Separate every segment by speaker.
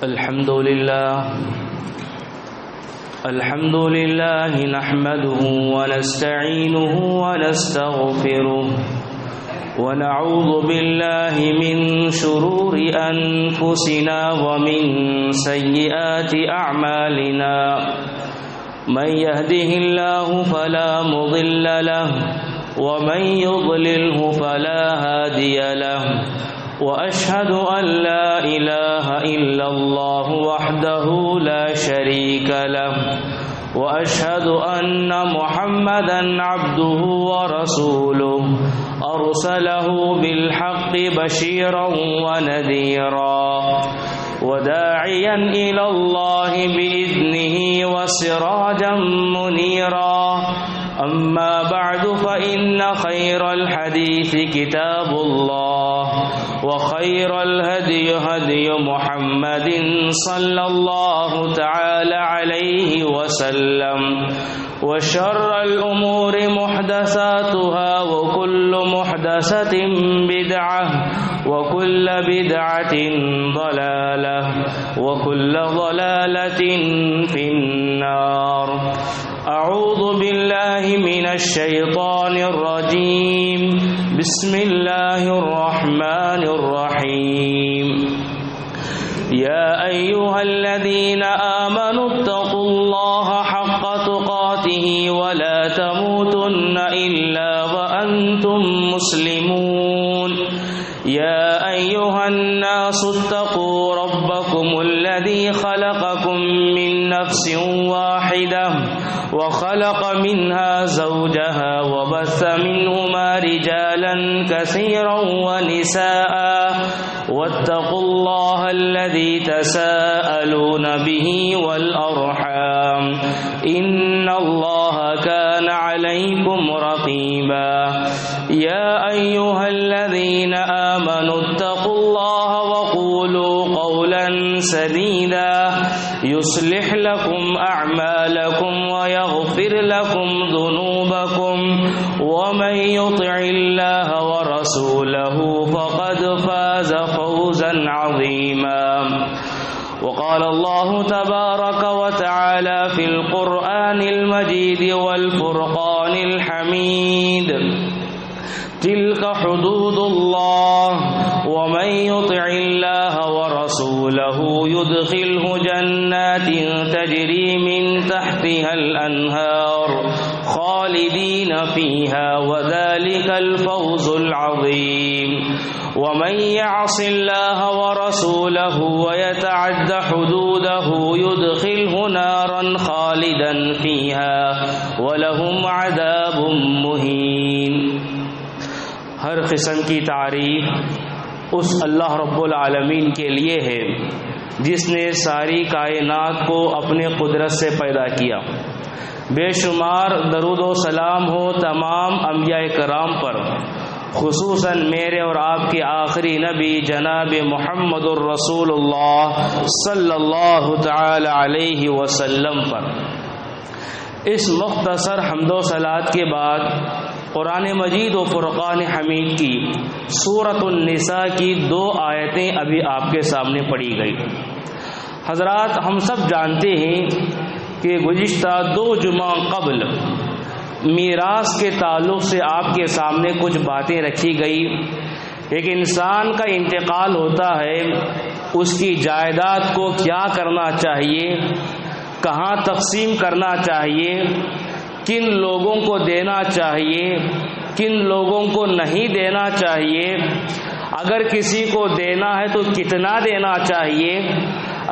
Speaker 1: الحمد لله نحمده ونستعينه ونستغفره ونعوذ بالله من شرور أنفسنا ومن سيئات أعمالنا من يهده الله فلا مضل له ومن يضلله فلا هادي له وأشهد أن لا إله إلا الله وحده لا شريك له وأشهد أن محمدا عبده ورسوله أرسله بالحق بشيرا ونذيرا وداعيا إلى الله بإذنه وسراجا منيرا أما بعد فإن خير الحديث كتاب الله وخير الهدي هدي محمد صلى الله تعالى عليه وسلم وشر الأمور محدثاتها وكل محدثة بدعة وكل بدعة ضلالة وكل ضلالة في النار. أعوذ بالله من الشيطان الرجيم. بسم الله الرحمن الرحيم. يا أيها الذين آمنوا اتقوا الله حق تقاته ولا تموتن إلا وأنتم مسلمون. يا أيها الناس اتقوا ربكم الذي خلقكم من نفس واحدة وخلق منها زوجها وبث منهما رجالا كثيرا ونساء واتقوا الله الذي تساءلون به والأرحام إن الله كان عليكم رقيبا. يا أيها الذين آمنوا اتقوا الله وقولوا قولا سديدا يصلح لكم أعمالكم ويغفر لكم ذنوبكم ومن يطع الله ورسوله فقد فاز فوزا عظيما. وقال الله تبارك وتعالى في القرآن المجيد والفرقان الحميد: تلك حدود الله ومن يطع الله ورسوله يدخله جنات تجري من تحتها الأنهار خالدين فيها وذلك الفوز العظيم. ومن يعص الله ورسوله ويتعد حدوده يدخله نارا خالدا فيها ولهم عذاب مهين. ہر قسم کی تعریف اس اللہ رب العالمین کے لیے ہے جس نے ساری کائنات کو اپنے قدرت سے پیدا کیا. بے شمار درود و سلام ہو تمام انبیاء کرام پر، خصوصاً میرے اور آپ کے آخری نبی جناب محمد الرسول اللہ صلی اللہ تعالی علیہ وسلم پر. اس مختصر حمد و صلات کے بعد قرآن مجید و فرقان حمید کی سورۃ النساء کی 2 آیتیں ابھی آپ کے سامنے پڑھی گئی. حضرات، ہم سب جانتے ہیں کہ گزشتہ 2 جمعہ قبل میراث کے تعلق سے آپ کے سامنے کچھ باتیں رکھی گئی. ایک انسان کا انتقال ہوتا ہے، اس کی جائیداد کو کیا کرنا چاہیے، کہاں تقسیم کرنا چاہیے، کن لوگوں کو دینا چاہیے، کن لوگوں کو نہیں دینا چاہیے، اگر کسی کو دینا ہے تو کتنا دینا چاہیے،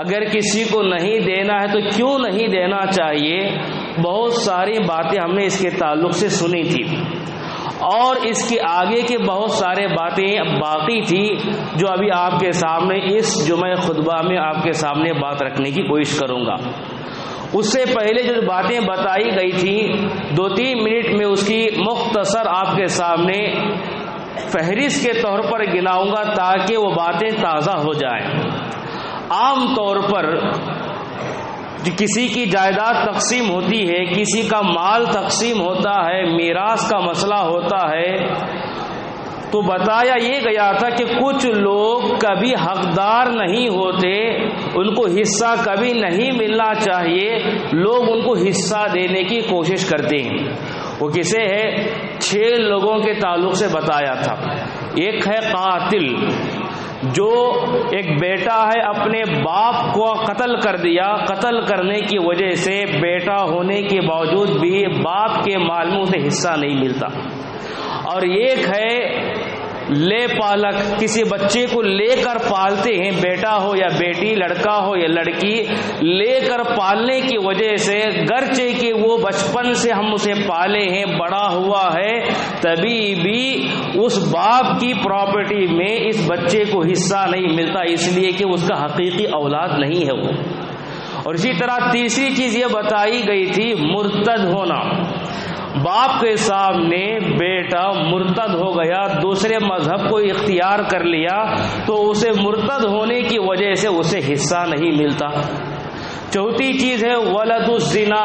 Speaker 1: اگر کسی کو نہیں دینا ہے تو کیوں نہیں دینا چاہیے. بہت ساری باتیں ہم نے اس کے تعلق سے سنی تھی اور اس کے آگے کے بہت سارے باتیں باقی تھی جو ابھی آپ کے سامنے اس جمعہ خطبہ میں آپ کے سامنے بات رکھنے کی کوشش کروں گا. اس سے پہلے جو باتیں بتائی گئی تھی 2-3 منٹ میں اس کی مختصر آپ کے سامنے فہرست کے طور پر گناؤں گا تاکہ وہ باتیں تازہ ہو جائیں. عام طور پر کسی کی جائیداد تقسیم ہوتی ہے، کسی کا مال تقسیم ہوتا ہے، میراث کا مسئلہ ہوتا ہے، تو بتایا یہ گیا تھا کہ کچھ لوگ کبھی حقدار نہیں ہوتے، ان کو حصہ کبھی نہیں ملنا چاہیے، لوگ ان کو حصہ دینے کی کوشش کرتے ہیں۔ وہ کسے ہے؟ 6 لوگوں کے تعلق سے بتایا تھا۔ ایک ہے قاتل، جو ایک بیٹا ہے اپنے باپ کو قتل کر دیا، قتل کرنے کی وجہ سے بیٹا ہونے کے باوجود بھی باپ کے مال میں اسے حصہ نہیں ملتا۔ اور ایک ہے لے پالک، کسی بچے کو لے کر پالتے ہیں، بیٹا ہو یا بیٹی، لڑکا ہو یا لڑکی، لے کر پالنے کی وجہ سے گرچہ کہ وہ بچپن سے ہم اسے پالے ہیں، بڑا ہوا ہے، تبھی بھی اس باپ کی پراپرٹی میں اس بچے کو حصہ نہیں ملتا، اس لیے کہ اس کا حقیقی اولاد نہیں ہے وہ۔ اور اسی طرح تیسری چیز یہ بتائی گئی تھی مرتد ہونا۔ باپ کے سامنے بیٹا مرتد ہو گیا، دوسرے مذہب کو اختیار کر لیا، تو اسے مرتد ہونے کی وجہ سے اسے حصہ نہیں ملتا۔ چوتھی چیز ہے ولد الزنا،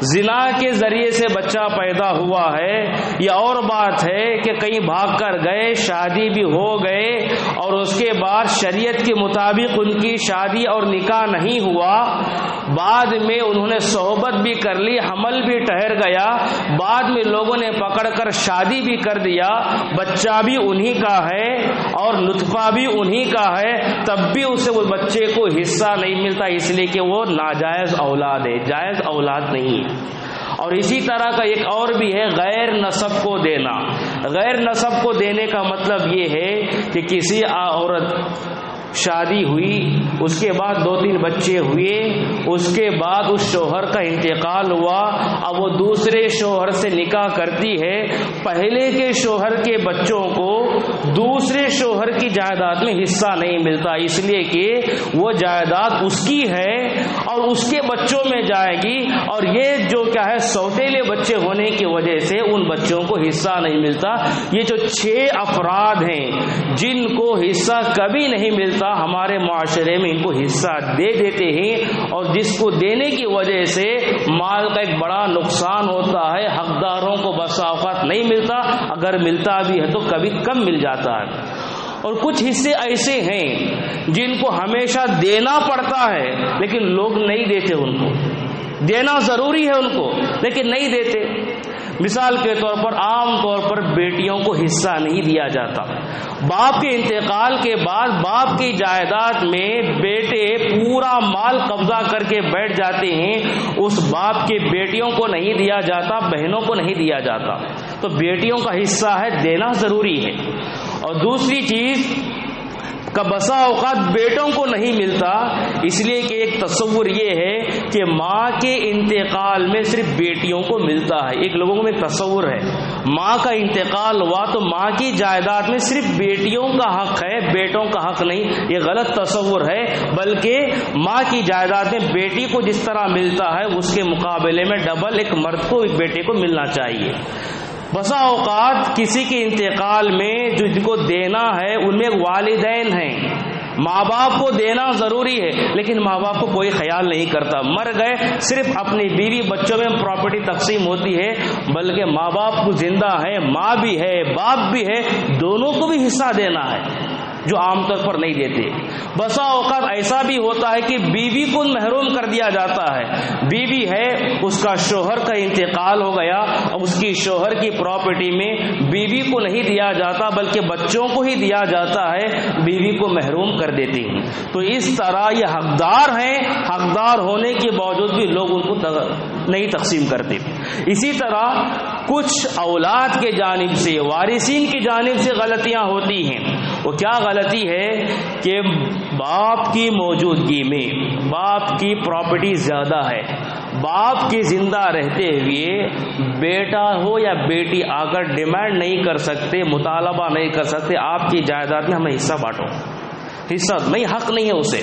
Speaker 1: زنا کے ذریعے سے بچہ پیدا ہوا ہے۔ یہ اور بات ہے کہ کہیں بھاگ کر گئے، شادی بھی ہو گئے، اور اس کے بعد شریعت کے مطابق ان کی شادی اور نکاح نہیں ہوا، بعد میں انہوں نے صحبت بھی کر لی، حمل بھی ٹھہر گیا، بعد میں لوگوں نے پکڑ کر شادی بھی کر دیا، بچہ بھی انہی کا ہے اور نطفہ بھی انہی کا ہے، تب بھی اسے وہ بچے کو حصہ نہیں ملتا، اس لیے کہ وہ ناجائز اولاد ہے، جائز اولاد نہیں ہے۔ اور اسی طرح کا ایک اور بھی ہے غیر نسب کو دینا۔ غیر نسب کو دینے کا مطلب یہ ہے کہ کسی عورت شادی ہوئی، اس کے بعد 2-3 بچے ہوئے، اس کے بعد اس شوہر کا انتقال ہوا، اب وہ دوسرے شوہر سے نکاح کرتی ہے، پہلے کے شوہر کے بچوں کو دوسرے شوہر کی جائیداد میں حصہ نہیں ملتا، اس لیے کہ وہ جائیداد اس کی ہے اور اس کے بچوں میں جائے گی، اور یہ جو کیا ہے سوتیلے بچے ہونے کی وجہ سے ان بچوں کو حصہ نہیں ملتا۔ یہ جو 6 افراد ہیں جن کو حصہ کبھی نہیں ملتا، ہمارے معاشرے میں ان کو حصہ دے دیتے ہیں، اور جس کو دینے کی وجہ سے مال کا ایک بڑا نقصان ہوتا ہے، حقداروں کو بسا اوقات نہیں ملتا، اگر ملتا بھی ہے تو کبھی کم مل جاتا ہے۔ اور کچھ حصے ایسے ہیں جن کو ہمیشہ دینا پڑتا ہے لیکن لوگ نہیں دیتے، ان کو دینا ضروری ہے ان کو لیکن نہیں دیتے۔ مثال کے طور پر عام طور پر بیٹیوں کو حصہ نہیں دیا جاتا، باپ کے انتقال کے بعد باپ کی جائیداد میں بیٹے پورا مال قبضہ کر کے بیٹھ جاتے ہیں، اس باپ کے بیٹیوں کو نہیں دیا جاتا، بہنوں کو نہیں دیا جاتا، تو بیٹیوں کا حصہ ہے، دینا ضروری ہے۔ اور دوسری چیز کا بسا اوقات بیٹوں کو نہیں ملتا، اس لیے کہ ایک تصور یہ ہے کہ ماں کے انتقال میں صرف بیٹیوں کو ملتا ہے۔ ایک لوگوں میں تصور ہے ماں کا انتقال ہوا تو ماں کی جائیداد میں صرف بیٹیوں کا حق ہے، بیٹوں کا حق نہیں، یہ غلط تصور ہے، بلکہ ماں کی جائیداد میں بیٹی کو جس طرح ملتا ہے اس کے مقابلے میں ڈبل ایک مرد کو ایک بیٹے کو ملنا چاہیے۔ بسا اوقات کسی کے انتقال میں جو جن کو دینا ہے ان میں والدین ہیں، ماں باپ کو دینا ضروری ہے، لیکن ماں باپ کو کوئی خیال نہیں کرتا، مر گئے صرف اپنی بیوی بچوں میں پراپرٹی تقسیم ہوتی ہے، بلکہ ماں باپ کو زندہ ہے، ماں بھی ہے باپ بھی ہے، دونوں کو بھی حصہ دینا ہے، جو عام طور پر نہیں دیتے۔ بسا اوقات ایسا بھی ہوتا ہے کہ بیوی کو محروم کر دیا جاتا ہے، بیوی ہے اس کا شوہر کا انتقال ہو گیا، اب اس کی شوہر کی پراپرٹی میں بیوی کو نہیں دیا جاتا بلکہ بچوں کو ہی دیا جاتا ہے، بیوی کو محروم کر دیتے ہیں۔ تو اس طرح یہ حقدار ہیں، حقدار ہونے کے باوجود بھی لوگ ان کو نہیں تقسیم کرتے۔ اسی طرح کچھ اولاد کے جانب سے، وارثین کی جانب سے غلطیاں ہوتی ہیں۔ وہ کیا غلطی ہے کہ باپ کی موجودگی میں باپ کی پراپرٹی زیادہ ہے، باپ کے زندہ رہتے ہوئے بیٹا ہو یا بیٹی آ کر ڈیمانڈ نہیں کر سکتے، مطالبہ نہیں کر سکتے آپ کی جائیداد میں ہمیں حصہ بانٹو، حصہ نہیں، حق نہیں ہے اسے۔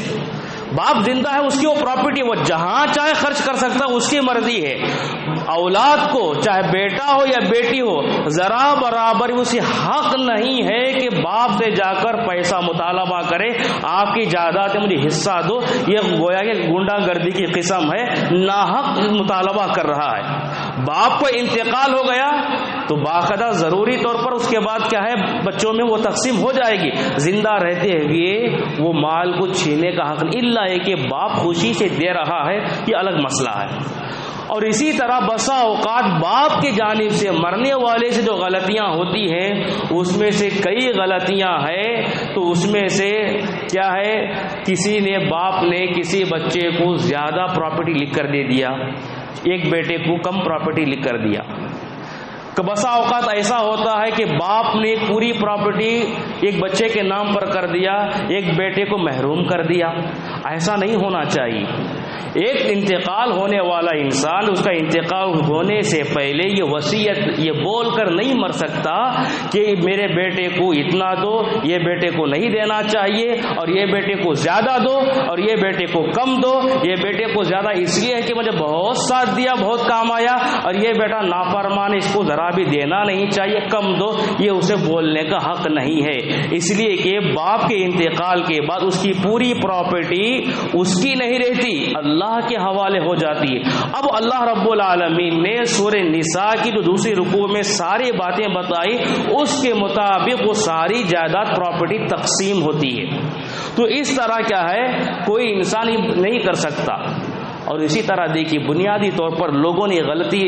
Speaker 1: باپ زندہ ہے، اس کی وہ پراپرٹی وہ جہاں چاہے خرچ کر سکتا ہے، اس کی مرضی ہے۔ اولاد کو چاہے بیٹا ہو یا بیٹی ہو ذرا برابر اسے حق نہیں ہے کہ باپ سے جا کر پیسہ مطالبہ کرے، آپ کی جائیداد میں مجھے حصہ دو، یہ گویا کہ گنڈا گردی کی قسم ہے، ناحق مطالبہ کر رہا ہے۔ باپ کو انتقال ہو گیا تو باقاعدہ ضروری طور پر اس کے بعد کیا ہے بچوں میں وہ تقسیم ہو جائے گی. زندہ رہتے ہوئے وہ مال کو چھینے کا حق نہیں، الا ہے کہ باپ خوشی سے دے رہا ہے، یہ الگ مسئلہ ہے. اور اسی طرح بسا اوقات باپ کی جانب سے مرنے والے سے جو غلطیاں ہوتی ہیں اس میں سے کئی غلطیاں ہیں تو اس میں سے کیا ہے کسی نے باپ نے کسی بچے کو زیادہ پراپرٹی لکھ کر دے دیا، ایک بیٹے کو کم پراپرٹی لکھ کر دیا. بسا اوقات ایسا ہوتا ہے کہ باپ نے پوری پراپرٹی ایک بچے کے نام پر کر دیا، ایک بیٹے کو محروم کر دیا. ایسا نہیں ہونا چاہیے. ایک انتقال ہونے والا انسان اس کا انتقال ہونے سے پہلے یہ وصیت یہ بول کر نہیں مر سکتا کہ میرے بیٹے کو اتنا دو، یہ بیٹے کو نہیں دینا چاہیے، اور یہ بیٹے کو زیادہ دو اور یہ بیٹے کو کم دو. یہ بیٹے کو زیادہ اس لیے ہے کہ مجھے بہت ساتھ دیا، بہت کام آیا، اور یہ بیٹا نافرمان اس کو ذرا بھی دینا نہیں چاہیے، کم دو. یہ اسے بولنے کا حق نہیں ہے، اس لیے کہ باپ کے انتقال کے بعد اس کی پوری پراپرٹی اس کی نہیں رہتی، اللہ کے حوالے ہو جاتی ہے. اب اللہ رب العالمین نے سورہ نساء کی جو دوسری رکوع میں ساری باتیں بتائی اس کے مطابق وہ ساری جائیداد پراپرٹی تقسیم ہوتی ہے. تو اس طرح کیا ہے کوئی انسان نہیں کر سکتا. اور اسی طرح دیکھیے بنیادی طور پر لوگوں نے غلطی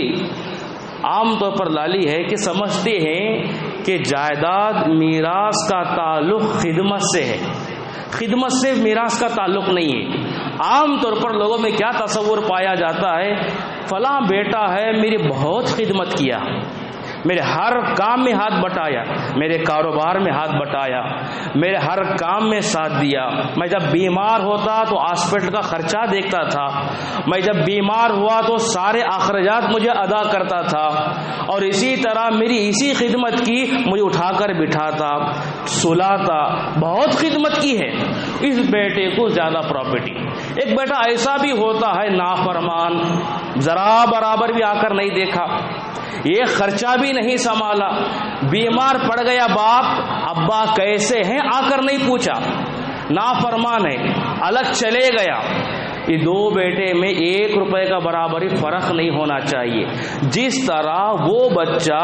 Speaker 1: عام طور پر لالی ہے کہ سمجھتے ہیں کہ جائیداد میراث کا تعلق خدمت سے ہے. خدمت سے میراث کا تعلق نہیں ہے. عام طور پر لوگوں میں کیا تصور پایا جاتا ہے، فلاں بیٹا ہے میری بہت خدمت کیا، میرے ہر کام میں ہاتھ بٹایا، میرے کاروبار میں ہاتھ بٹایا، میرے ہر کام میں ساتھ دیا، میں جب بیمار ہوتا تو ہاسپٹل کا خرچہ دیکھتا تھا، میں جب بیمار ہوا تو سارے اخراجات مجھے ادا کرتا تھا، اور اسی طرح میری اسی خدمت کی، مجھے اٹھا کر بٹھاتا، سلاتا، بہت خدمت کی ہے. اس بیٹے کو زیادہ پراپرٹی. ایک بیٹا ایسا بھی ہوتا ہے نافرمان، ذرا برابر بھی آ کر نہیں دیکھا، یہ خرچہ بھی نہیں سنبھالا، بیمار پڑ گیا باپ، ابا کیسے ہیں آ کر نہیں پوچھا، نافرمان ہے، الگ چلے گیا. یہ دو بیٹے میں 1 روپے کا برابر ہی فرق نہیں ہونا چاہیے. جس طرح وہ بچہ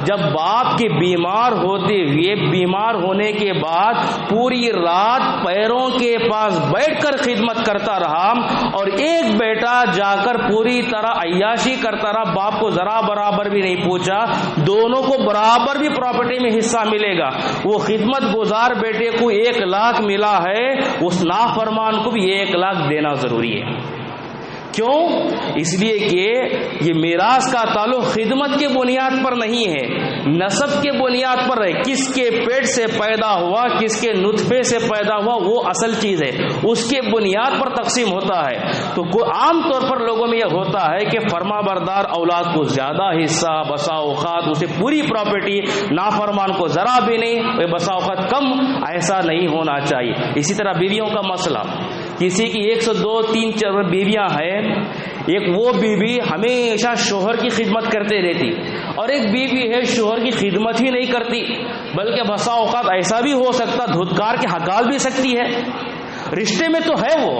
Speaker 1: جب باپ کے بیمار ہوتے ہوئے بیمار ہونے کے بعد پوری رات پیروں کے پاس بیٹھ کر خدمت کرتا رہا، اور ایک بیٹا جا کر پوری طرح عیاشی کرتا رہا، باپ کو ذرا برابر بھی نہیں پوچھا، دونوں کو برابر بھی پراپرٹی میں حصہ ملے گا. وہ خدمت گزار بیٹے کو 1 لاکھ ملا ہے، اس نافرمان کو بھی 1 لاکھ دینا ضروری ہے. کیوں؟ اس لیے کہ یہ میراث کا تعلق خدمت کے بنیاد پر نہیں ہے، نسب کے بنیاد پر ہے. کس کے پیٹ سے پیدا ہوا، کس کے نطفے سے پیدا ہوا، وہ اصل چیز ہے، اس کے بنیاد پر تقسیم ہوتا ہے. تو عام طور پر لوگوں میں یہ ہوتا ہے کہ فرما بردار اولاد کو زیادہ حصہ، بسا اوقات اسے پوری پراپرٹی، نافرمان کو ذرا بھی نہیں، بسا اوقات کم. ایسا نہیں ہونا چاہیے. اسی طرح بیویوں کا مسئلہ، کسی کی 102 3 4 بیویاں ہیں، ایک وہ بیوی ہمیشہ شوہر کی خدمت کرتے رہتی، اور ایک بیوی ہے شوہر کی خدمت ہی نہیں کرتی، بلکہ بسا اوقات ایسا بھی ہو سکتا دھتکار کے ہکال بھی سکتی ہے. رشتے میں تو ہے، وہ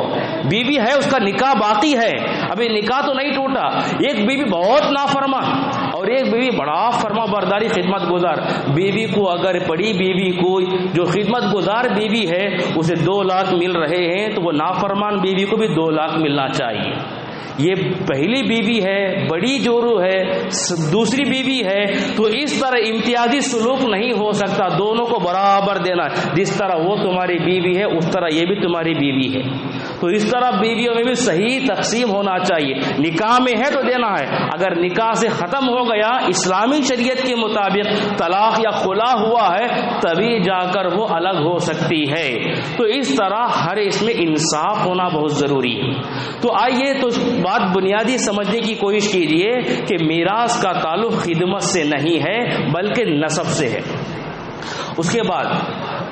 Speaker 1: بیوی ہے، اس کا نکاح باقی ہے، ابھی نکاح تو نہیں ٹوٹا. ایک بیوی بہت نافرمان اور ایک بیوی بڑا فرما برداری خدمت گزار. بیوی کو اگر پڑی بیوی کو جو خدمت گزار بیوی ہے اسے 2 لاکھ مل رہے ہیں تو وہ نافرمان بیوی کو بھی 2 لاکھ ملنا چاہیے. یہ پہلی بیوی ہے، بڑی جورو ہے، دوسری بیوی ہے، تو اس طرح امتیازی سلوک نہیں ہو سکتا، دونوں کو برابر دینا. جس طرح وہ تمہاری بیوی ہے اس طرح یہ بھی تمہاری بیوی ہے. تو اس طرح بیویوں میں بھی صحیح تقسیم ہونا چاہیے. نکاح میں ہے تو دینا ہے، اگر نکاح سے ختم ہو گیا اسلامی شریعت کے مطابق طلاق یا خلا ہوا ہے تبھی جا کر وہ الگ ہو سکتی ہے. تو اس طرح ہر اس میں انصاف ہونا بہت ضروری ہے. تو آئیے تو بات بنیادی سمجھنے کی کوشش کیجئے کہ میراث کا تعلق خدمت سے نہیں ہے بلکہ نسب سے ہے. اس کے بعد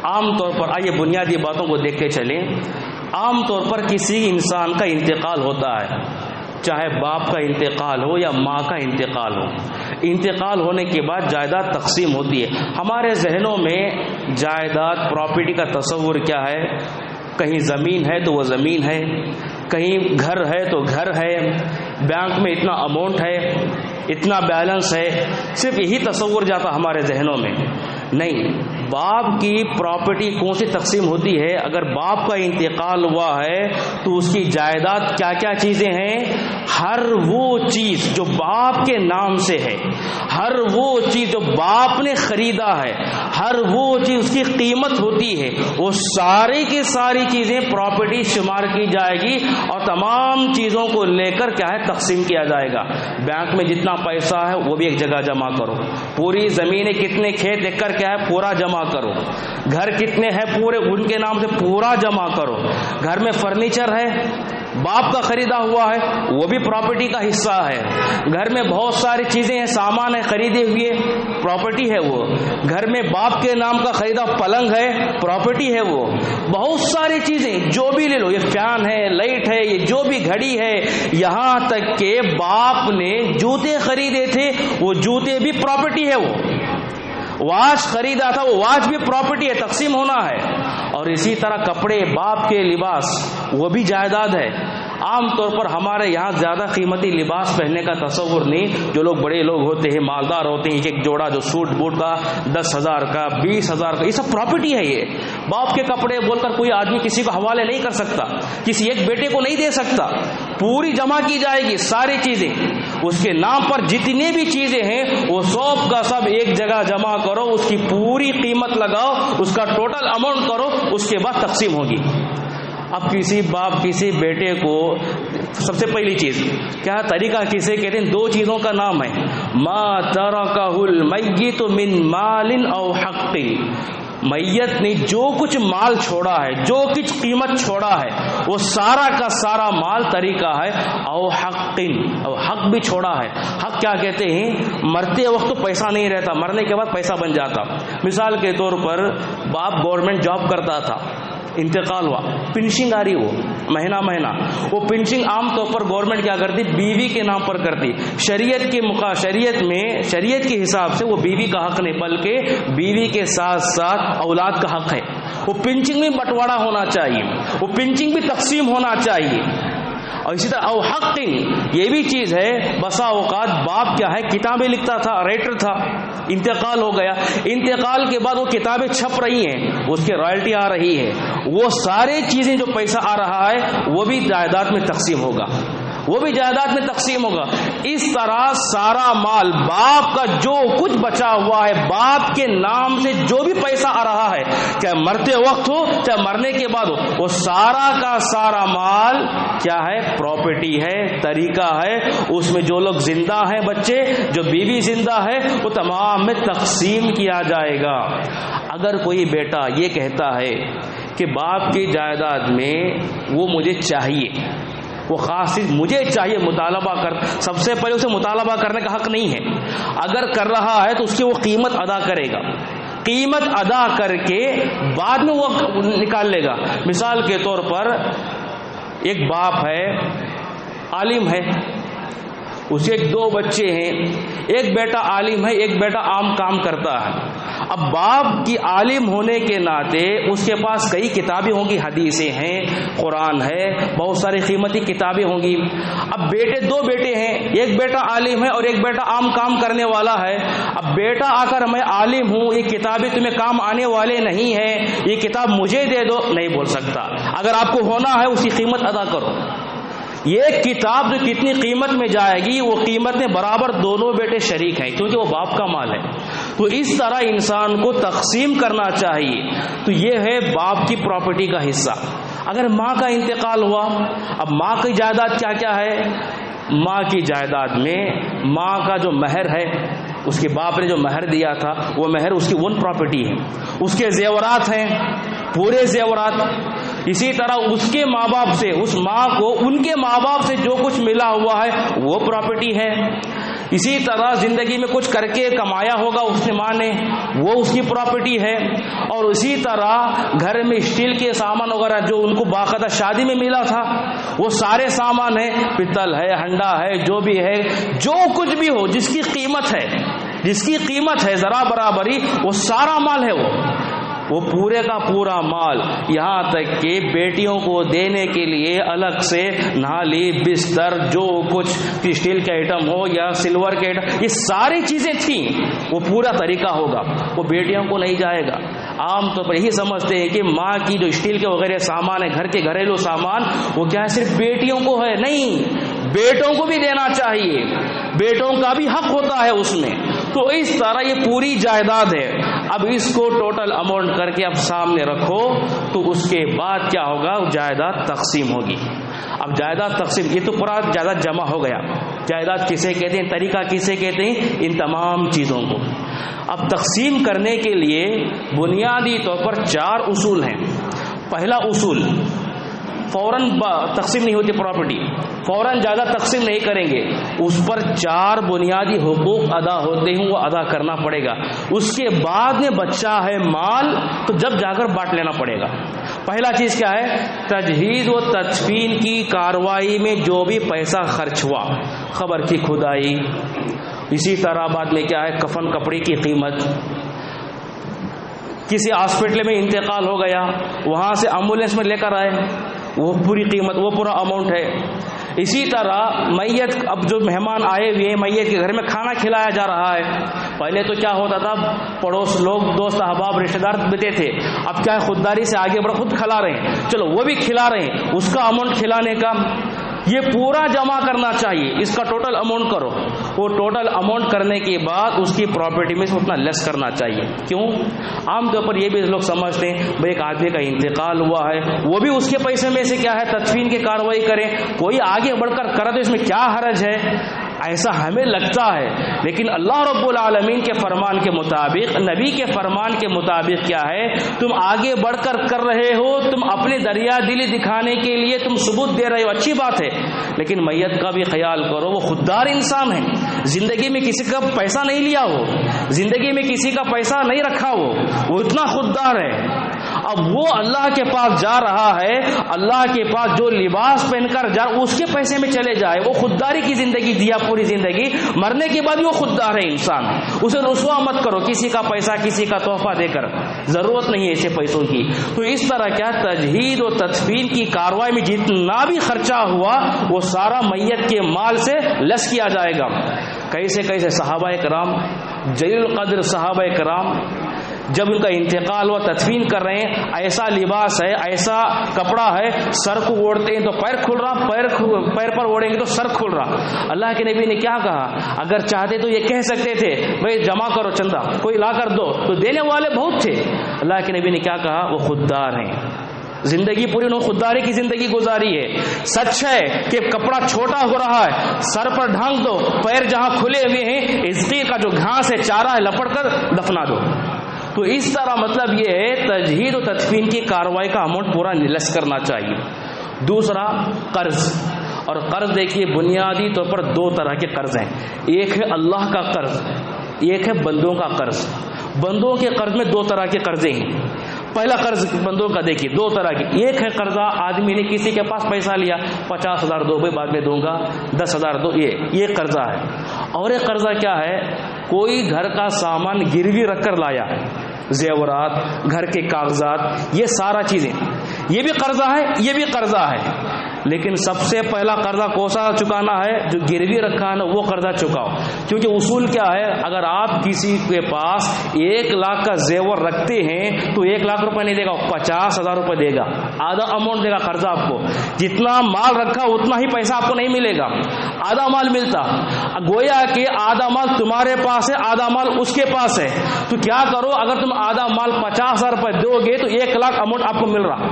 Speaker 1: عام طور پر آئیے بنیادی باتوں کو دیکھتے چلیں. عام طور پر کسی انسان کا انتقال ہوتا ہے، چاہے باپ کا انتقال ہو یا ماں کا انتقال ہو، انتقال ہونے کے بعد جائیداد تقسیم ہوتی ہے. ہمارے ذہنوں میں جائیداد پراپرٹی کا تصور کیا ہے؟ کہیں زمین ہے تو وہ زمین ہے، کہیں گھر ہے تو گھر ہے، بینک میں اتنا اماؤنٹ ہے. اتنا بیلنس ہے، صرف یہی تصور جاتا ہمارے ذہنوں میں. نہیں، باپ کی پراپرٹی کون سی تقسیم ہوتی ہے؟ اگر باپ کا انتقال ہوا ہے تو اس کی جائیداد کیا کیا چیزیں ہیں؟ ہر وہ چیز جو باپ کے نام سے ہے، ہر وہ چیز جو باپ نے خریدا ہے، ہر وہ چیز اس کی قیمت ہوتی ہے، وہ ساری کی ساری چیزیں پراپرٹی شمار کی جائے گی اور تمام چیزوں کو لے کر کیا ہے تقسیم کیا جائے گا. بینک میں جتنا پیسہ ہے وہ بھی ایک جگہ جمع کرو، پوری زمینیں کتنے کھیت دیکھ کر کیا ہے پورا جمع کرو، گھر کتنے ہیں پورے ان کے نام سے پورا جمع کرو. گھر میں فرنیچر ہے باپ کا خریدا ہوا ہے وہ بھی پراپرٹی کا حصہ ہے. گھر میں بہت ساری چیزیں ہیں، سامان ہے خریدے ہوئے، پراپرٹی ہے وہ. گھر میں باپ کے نام کا خریدا پلنگ ہے، پراپرٹی ہے وہ. بہت ساری چیزیں جو بھی لے لو، یہ فین ہے، لائٹ ہے، یہ جو بھی گھڑی ہے، یہاں تک کہ باپ نے جوتے خریدے تھے وہ جوتے بھی پراپرٹی ہے. وہ واچ خریدا تھا وہ واچ بھی پراپرٹی ہے، تقسیم ہونا ہے. اور اسی طرح کپڑے، باپ کے لباس وہ بھی جائیداد ہے. عام طور پر ہمارے یہاں زیادہ قیمتی لباس پہننے کا تصور نہیں. جو لوگ بڑے لوگ ہوتے ہیں، مالدار ہوتے ہیں، ایک جوڑا جو سوٹ بوٹ کا 10,000 کا 20,000 کا، یہ سب پراپرٹی ہے. یہ باپ کے کپڑے بول کر کوئی آدمی کسی کو حوالے نہیں کر سکتا، کسی ایک بیٹے کو نہیں دے سکتا. پوری جمع کی جائے گی ساری چیزیں، اس کے نام پر جتنی بھی چیزیں ہیں وہ سب کا سب ایک جگہ جمع کرو، اس کی پوری قیمت لگاؤ، اس کا ٹوٹل اماؤنٹ کرو، اس کے بعد تقسیم ہوگی. اب کسی باپ کسی بیٹے کو سب سے پہلی چیز کیا طریقہ کسے کہتے ہیں؟ 2 چیزوں کا نام ہے، ما ترکہ المیت من مال او حق. میت نے جو کچھ مال چھوڑا ہے، جو کچھ قیمت چھوڑا ہے، وہ سارا کا سارا مال طریقہ ہے. او حق، او حق بھی چھوڑا ہے. حق کیا کہتے ہیں؟ مرتے وقت تو پیسہ نہیں رہتا، مرنے کے بعد پیسہ بن جاتا. مثال کے طور پر باپ گورنمنٹ جاب کرتا تھا، انتقال ہوا، پنشنگ آ رہی وہ مہینہ مہینہ، وہ پنشنگ عام طور پر گورنمنٹ کیا کرتی؟ بیوی کے نام پر کرتی. شریعت کے حساب سے وہ بیوی کا حق نہیں بلکہ بیوی کے ساتھ ساتھ اولاد کا حق ہے. وہ پنشنگ میں بٹوارا ہونا چاہیے، وہ پنشنگ بھی تقسیم ہونا چاہیے. اور اسی طرح او حق یہ بھی چیز ہے. بسا اوقات باپ کیا ہے کتابیں لکھتا تھا، رائٹر تھا، انتقال ہو گیا، انتقال کے بعد وہ کتابیں چھپ رہی ہیں، اس کے رائلٹی آ رہی ہے، وہ سارے چیزیں جو پیسہ آ رہا ہے وہ بھی جائیداد میں تقسیم ہوگا، وہ بھی جائیداد میں تقسیم ہوگا. اس طرح سارا مال باپ کا جو کچھ بچا ہوا ہے، باپ کے نام سے جو بھی پیسہ آ رہا ہے، چاہے مرتے وقت ہو چاہے مرنے کے بعد ہو، وہ سارا کا سارا مال کیا ہے؟ پراپرٹی ہے، طریقہ ہے. اس میں جو لوگ زندہ ہیں بچے، جو بیوی زندہ ہے، وہ تمام میں تقسیم کیا جائے گا. اگر کوئی بیٹا یہ کہتا ہے کہ باپ کی جائیداد میں وہ مجھے چاہیے، وہ خاص چیز مجھے چاہیے، مطالبہ کر، سب سے پہلے اسے مطالبہ کرنے کا حق نہیں ہے. اگر کر رہا ہے تو اس کی وہ قیمت ادا کرے گا، قیمت ادا کر کے بعد میں وہ نکال لے گا. مثال کے طور پر ایک باپ ہے، عالم ہے، اسے 2 بچے ہیں، ایک بیٹا عالم ہے، ایک بیٹا عام کام کرتا ہے. اب باپ کی عالم ہونے کے ناطے اس کے پاس کئی کتابیں ہوں گی، حدیثیں ہیں، قرآن ہے، بہت ساری قیمتی کتابیں ہوں گی. اب 2 بیٹے ہیں، ایک بیٹا عالم ہے اور ایک بیٹا عام کام کرنے والا ہے. اب بیٹا آ کر میں عالم ہوں، یہ کتابیں تمہیں کام آنے والے نہیں ہیں، یہ کتاب مجھے دے دو، نہیں بول سکتا. اگر آپ کو ہونا ہے اس کی قیمت ادا کرو. یہ کتاب جو کتنی قیمت میں جائے گی، وہ قیمت میں برابر دونوں بیٹے شریک ہیں، کیونکہ وہ باپ کا مال ہے. تو اس طرح انسان کو تقسیم کرنا چاہیے. تو یہ ہے باپ کی پراپرٹی کا حصہ. اگر ماں کا انتقال ہوا، اب ماں کی جائیداد کیا کیا ہے؟ ماں کی جائیداد میں ماں کا جو مہر ہے، اس کے باپ نے جو مہر دیا تھا، وہ مہر اس کی ون پراپرٹی ہے. اس کے زیورات ہیں، پورے زیورات. اسی طرح اس کے ماں باپ سے، اس ماں کو ان کے ماں باپ سے جو کچھ ملا ہوا ہے وہ پراپرٹی ہے. اسی طرح زندگی میں کچھ کر کے کمایا ہوگا اس نے ماں نے، وہ اس کی پراپرٹی ہے. اور اسی طرح گھر میں اسٹیل کے سامان وغیرہ جو ان کو باقاعدہ شادی میں ملا تھا، وہ سارے سامان ہیں، پتل ہے، ہنڈا ہے، جو بھی ہے، جو کچھ بھی ہو، جس کی قیمت ہے ذرا برابری، وہ سارا مال ہے. وہ وہ پورے کا پورا مال، یہاں تک کہ بیٹیوں کو دینے کے لیے الگ سے نالی، بستر، جو کچھ اسٹیل کا آئٹم ہو یا سلور کے آئٹم، یہ ساری چیزیں تھیں، وہ پورا طریقہ ہوگا، وہ بیٹیوں کو نہیں جائے گا۔ عام طور پر یہی سمجھتے ہیں کہ ماں کی جو اسٹیل کے وغیرہ سامان ہے، گھر کے گھریلو سامان، وہ کیا ہے صرف بیٹیوں کو ہے؟ نہیں، بیٹوں کو بھی دینا چاہیے، بیٹوں کا بھی حق ہوتا ہے اس میں۔ تو اس طرح یہ پوری جائیداد ہے۔ اب اس کو ٹوٹل اماؤنٹ کر کے اب سامنے رکھو، تو اس کے بعد کیا ہوگا؟ جائیداد تقسیم ہوگی۔ اب جائیداد تقسیم، یہ تو پورا جائیداد جمع ہو گیا۔ جائیداد کسے کہتے ہیں؟ طریقہ کسے کہتے ہیں؟ ان تمام چیزوں کو۔ اب تقسیم کرنے کے لیے بنیادی طور پر 4 اصول ہیں۔ پہلا اصول، فوراً تقسیم نہیں ہوتی پراپرٹی، فوراً زیادہ تقسیم نہیں کریں گے، اس پر 4 بنیادی حقوق ادا ہوتے ہیں، وہ ادا کرنا پڑے گا۔ اس کے بعد میں بچہ ہے مال، تو جب جا کر بانٹ لینا پڑے گا۔ پہلا چیز کیا ہے؟ تجہیز و تدفین کی کارروائی میں جو بھی پیسہ خرچ ہوا، قبر کی کھدائی، اسی طرح بعد میں کیا ہے؟ کفن کپڑے کی قیمت، کسی ہاسپٹل میں انتقال ہو گیا، وہاں سے ایمبولینس میں لے کر آئے، وہ پوری قیمت، وہ پورا اماؤنٹ ہے۔ اسی طرح میت، اب جو مہمان آئے ہوئے ہیں، میت کے گھر میں کھانا کھلایا جا رہا ہے۔ پہلے تو کیا ہوتا تھا؟ پڑوس لوگ، دوست احباب، رشتہ دار دیتے تھے، اب کیا ہے؟ خودداری سے آگے بڑھ خود کھلا رہے ہیں، چلو وہ بھی کھلا رہے ہیں، اس کا اماؤنٹ کھلانے کا یہ پورا جمع کرنا چاہیے، اس کا ٹوٹل اماؤنٹ کرو۔ وہ ٹوٹل اماؤنٹ کرنے کے بعد اس کی پراپرٹی میں سے اتنا لیس کرنا چاہیے۔ کیوں؟ عام طور پر یہ بھی لوگ سمجھتے ہیں بھائی ایک آدمی کا انتقال ہوا ہے، وہ بھی اس کے پیسے میں سے کیا ہے؟ تدفین کی کارروائی کریں، کوئی آگے بڑھ کر کرے تو اس میں کیا حرج ہے؟ ایسا ہمیں لگتا ہے، لیکن اللہ رب العالمین کے فرمان کے مطابق، نبی کے فرمان کے مطابق کیا ہے؟ تم آگے بڑھ کر رہے ہو، تم اپنی دریا دلی دکھانے کے لیے تم ثبوت دے رہے ہو، اچھی بات ہے، لیکن میت کا بھی خیال کرو، وہ خوددار انسان ہے، زندگی میں کسی کا پیسہ نہیں لیا ہو، زندگی میں کسی کا پیسہ نہیں رکھا ہو، وہ اتنا خوددار ہے۔ اب وہ اللہ کے پاس جا رہا ہے، اللہ کے پاس جو لباس پہن کر جا، اس کے پیسے میں چلے جائے، وہ خودداری کی زندگی دیا پوری زندگی، مرنے کے بعد بھی وہ خوددار ہے انسان، اسے رسوا مت کرو کسی کا پیسہ، کسی کا تحفہ دے کر، ضرورت نہیں ہے ایسے پیسوں کی۔ تو اس طرح کیا تجہیز و تدفین کی کارروائی میں جتنا بھی خرچہ ہوا وہ سارا میت کے مال سے لیس کیا جائے گا۔ کیسے کیسے صحابہ کرام، جلیل القدر صحابہ کرام، جب ان کا انتقال ہوا، تدفین کر رہے ہیں، ایسا لباس ہے، ایسا کپڑا ہے، سر کو اوڑھتے ہیں تو پیر کھل رہا، پیر پر اوڑھیں گے تو سر کھل رہا۔ اللہ کے نبی نے کیا کہا؟ اگر چاہتے تو یہ کہہ سکتے تھے بھائی جمع کرو چندہ، کوئی لا کر دو، تو دینے والے بہت تھے۔ اللہ کے نبی نے کیا کہا؟ وہ خوددار ہیں، زندگی پوری انہوں نے خودداری کی زندگی گزاری ہے۔ سچ ہے کہ کپڑا چھوٹا ہو رہا ہے، سر پر ڈھانک دو، پیر جہاں کھلے ہوئے ہیں، عزقی کا جو گھاس ہے، چارہ ہے، لپٹ کر دفنا دو۔ تو اس طرح مطلب یہ ہے تجہیز و تدفین کی کارروائی کا اماؤنٹ پورا لیس کرنا چاہیے۔ دوسرا قرض، اور قرض دیکھیے بنیادی طور پر 2 طرح کے قرض ہیں، ایک ہے اللہ کا قرض، ایک ہے بندوں کا قرض۔ بندوں کے قرض میں 2 طرح کے قرضے ہیں۔ پہلا قرض بندوں کا دیکھیے 2 طرح کے، ایک ہے قرضہ آدمی نے کسی کے پاس پیسہ لیا، 50,000 دو بھائی بعد میں دوں گا، 10,000 دو، یہ قرضہ ہے۔ اور ایک قرضہ کیا ہے؟ کوئی گھر کا سامان گروی رکھ کر لایا، زیورات، گھر کے کاغذات، یہ سارا چیزیں، یہ بھی قرضہ ہے، یہ بھی قرضہ ہے۔ لیکن سب سے پہلا قرضہ کوسا چکانا ہے؟ جو گروی رکھا ہے نا وہ قرضہ چکاؤ، کیونکہ اصول کیا ہے؟ اگر آپ کسی کے پاس 1 لاکھ کا زیور رکھتے ہیں تو 1 لاکھ روپے نہیں دے گا، 50,000 روپے دے گا، آدھا اماؤنٹ دے گا قرضہ آپ کو۔ جتنا مال رکھا اتنا ہی پیسہ آپ کو نہیں ملے گا، آدھا مال ملتا، گویا کہ آدھا مال تمہارے پاس ہے، آدھا مال اس کے پاس ہے۔ تو کیا کرو؟ اگر تم آدھا مال 50,000 روپے دو گے تو 1 لاکھ اماؤنٹ آپ کو مل رہا۔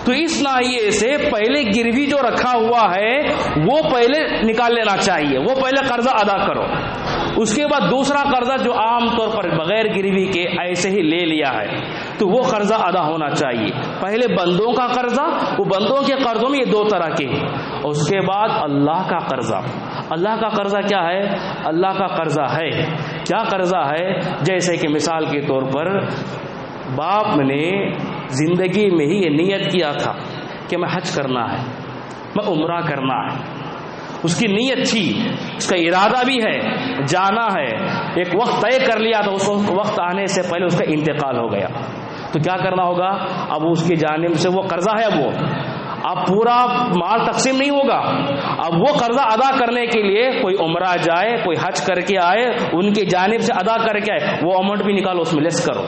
Speaker 1: تو اس ناحیے سے پہلے گروی جو رکھا ہوا ہے وہ پہلے نکال لینا چاہیے، وہ پہلے قرضہ ادا کرو۔ اس کے بعد دوسرا قرضہ جو عام طور پر بغیر گروی کے ایسے ہی لے لیا ہے تو وہ قرضہ ادا ہونا چاہیے۔ پہلے بندوں کا قرضہ، وہ بندوں کے قرضوں میں یہ 2 طرح کے ہیں، اور اس کے بعد اللہ کا قرضہ۔ اللہ کا قرضہ کیا ہے؟ اللہ کا قرضہ ہے، کیا قرضہ ہے؟ جیسے کہ مثال کے طور پر باپ نے زندگی میں ہی یہ نیت کیا تھا کہ میں حج کرنا ہے، میں عمرہ کرنا ہے، اس کی نیت تھی، اس کا ارادہ بھی ہے، جانا ہے، ایک وقت طے کر لیا تھا، اس وقت آنے سے پہلے اس کا انتقال ہو گیا۔ تو کیا کرنا ہوگا؟ اب اس کی جانب سے وہ قرضہ ہے، اب پورا مال تقسیم نہیں ہوگا، اب وہ قرضہ ادا کرنے کے لیے کوئی عمرہ جائے، کوئی حج کر کے آئے، ان کی جانب سے ادا کر کے آئے، وہ اماؤنٹ بھی نکالو، اس میں لیس کرو،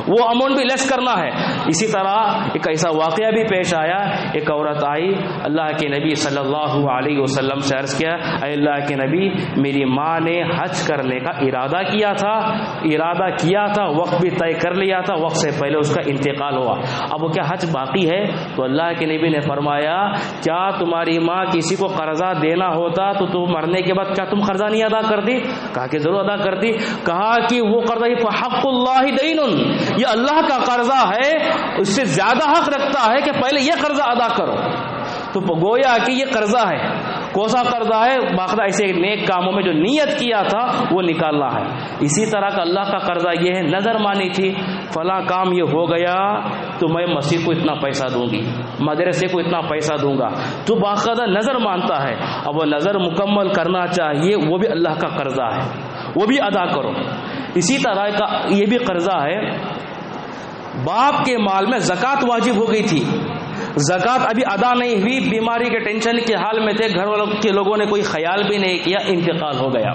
Speaker 1: وہ اماؤنٹ بھی لیس کرنا ہے۔ اسی طرح ایک ایسا واقعہ بھی پیش آیا، ایک عورت آئی اللہ کے نبی صلی اللہ علیہ وسلم سے عرض کیا، اے اللہ کے نبی، میری ماں نے حج کرنے کا ارادہ کیا تھا، وقت بھی طے کر لیا تھا، وقت سے پہلے اس کا انتقال ہوا، اب وہ کیا حج باقی ہے؟ تو اللہ کے نبی نے فرمایا، کیا تمہاری ماں کسی کو قرضہ دینا ہوتا تو تم مرنے کے بعد کیا تم قرضہ نہیں ادا کرتی؟ کہا کہ ضرور ادا کرتی۔ کہا کہ وہ قرضہ فحق اللہ دین، یہ اللہ کا قرضہ ہے، اس سے زیادہ حق رکھتا ہے کہ پہلے یہ قرضہ ادا کرو۔ تو گویا کہ یہ قرضہ ہے، کوسا قرضہ ہے؟ باقاعدہ ایسے نیک کاموں میں جو نیت کیا تھا وہ نکالنا ہے۔ اسی طرح کا اللہ کا قرضہ یہ ہے، نظر مانی تھی، فلاں کام یہ ہو گیا تو میں مسجد کو اتنا پیسہ دوں گی، مدرسے کو اتنا پیسہ دوں گا، تو باقاعدہ نظر مانتا ہے، اب وہ نظر مکمل کرنا چاہیے، وہ بھی اللہ کا قرضہ ہے، وہ بھی ادا کرو۔ اسی طرح کا یہ بھی قرضہ ہے، باپ کے مال میں زکوٰۃ واجب ہو گئی تھی، زکوٰۃ ابھی ادا نہیں ہوئی، بیماری کے ٹینشن کے حال میں تھے، گھر والوں کے لوگوں نے کوئی خیال بھی نہیں کیا، انتقال ہو گیا۔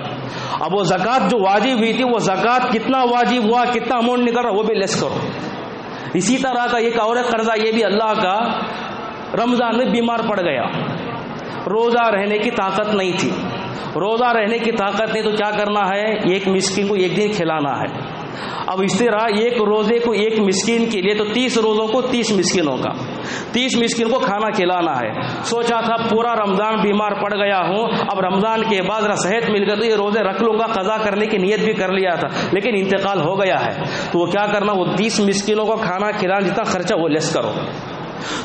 Speaker 1: اب وہ زکوٰۃ جو واجب ہوئی تھی، وہ زکوٰۃ کتنا واجب ہوا، کتنا اماؤنٹ نکل رہا، وہ بھی لیس کرو۔ اسی طرح کا ایک اور قرضہ یہ بھی اللہ کا، رمضان میں بیمار پڑ گیا، روزہ رہنے کی طاقت نہیں تھی، روزہ رہنے کی طاقت نہیں تو کیا کرنا ہے؟ ایک مسکین کو ایک دن کھلانا ہے۔ اب اس طرح ایک روزے کو ایک مسکین کے لیے تو 30 روزوں کو 30 مسکینوں کا، 30 مسکین کو کھانا کھلانا ہے۔ سوچا تھا پورا رمضان بیمار پڑ گیا ہوں، اب رمضان کے بعد ذرا صحت مل گئی تو یہ روزے رکھ لوں گا، قضا کرنے کی نیت بھی کر لیا تھا، لیکن انتقال ہو گیا ہے، تو وہ کیا کرنا؟ وہ 30 مسکینوں کو کھانا کھلانا جتنا خرچہ وہ لیس کرو۔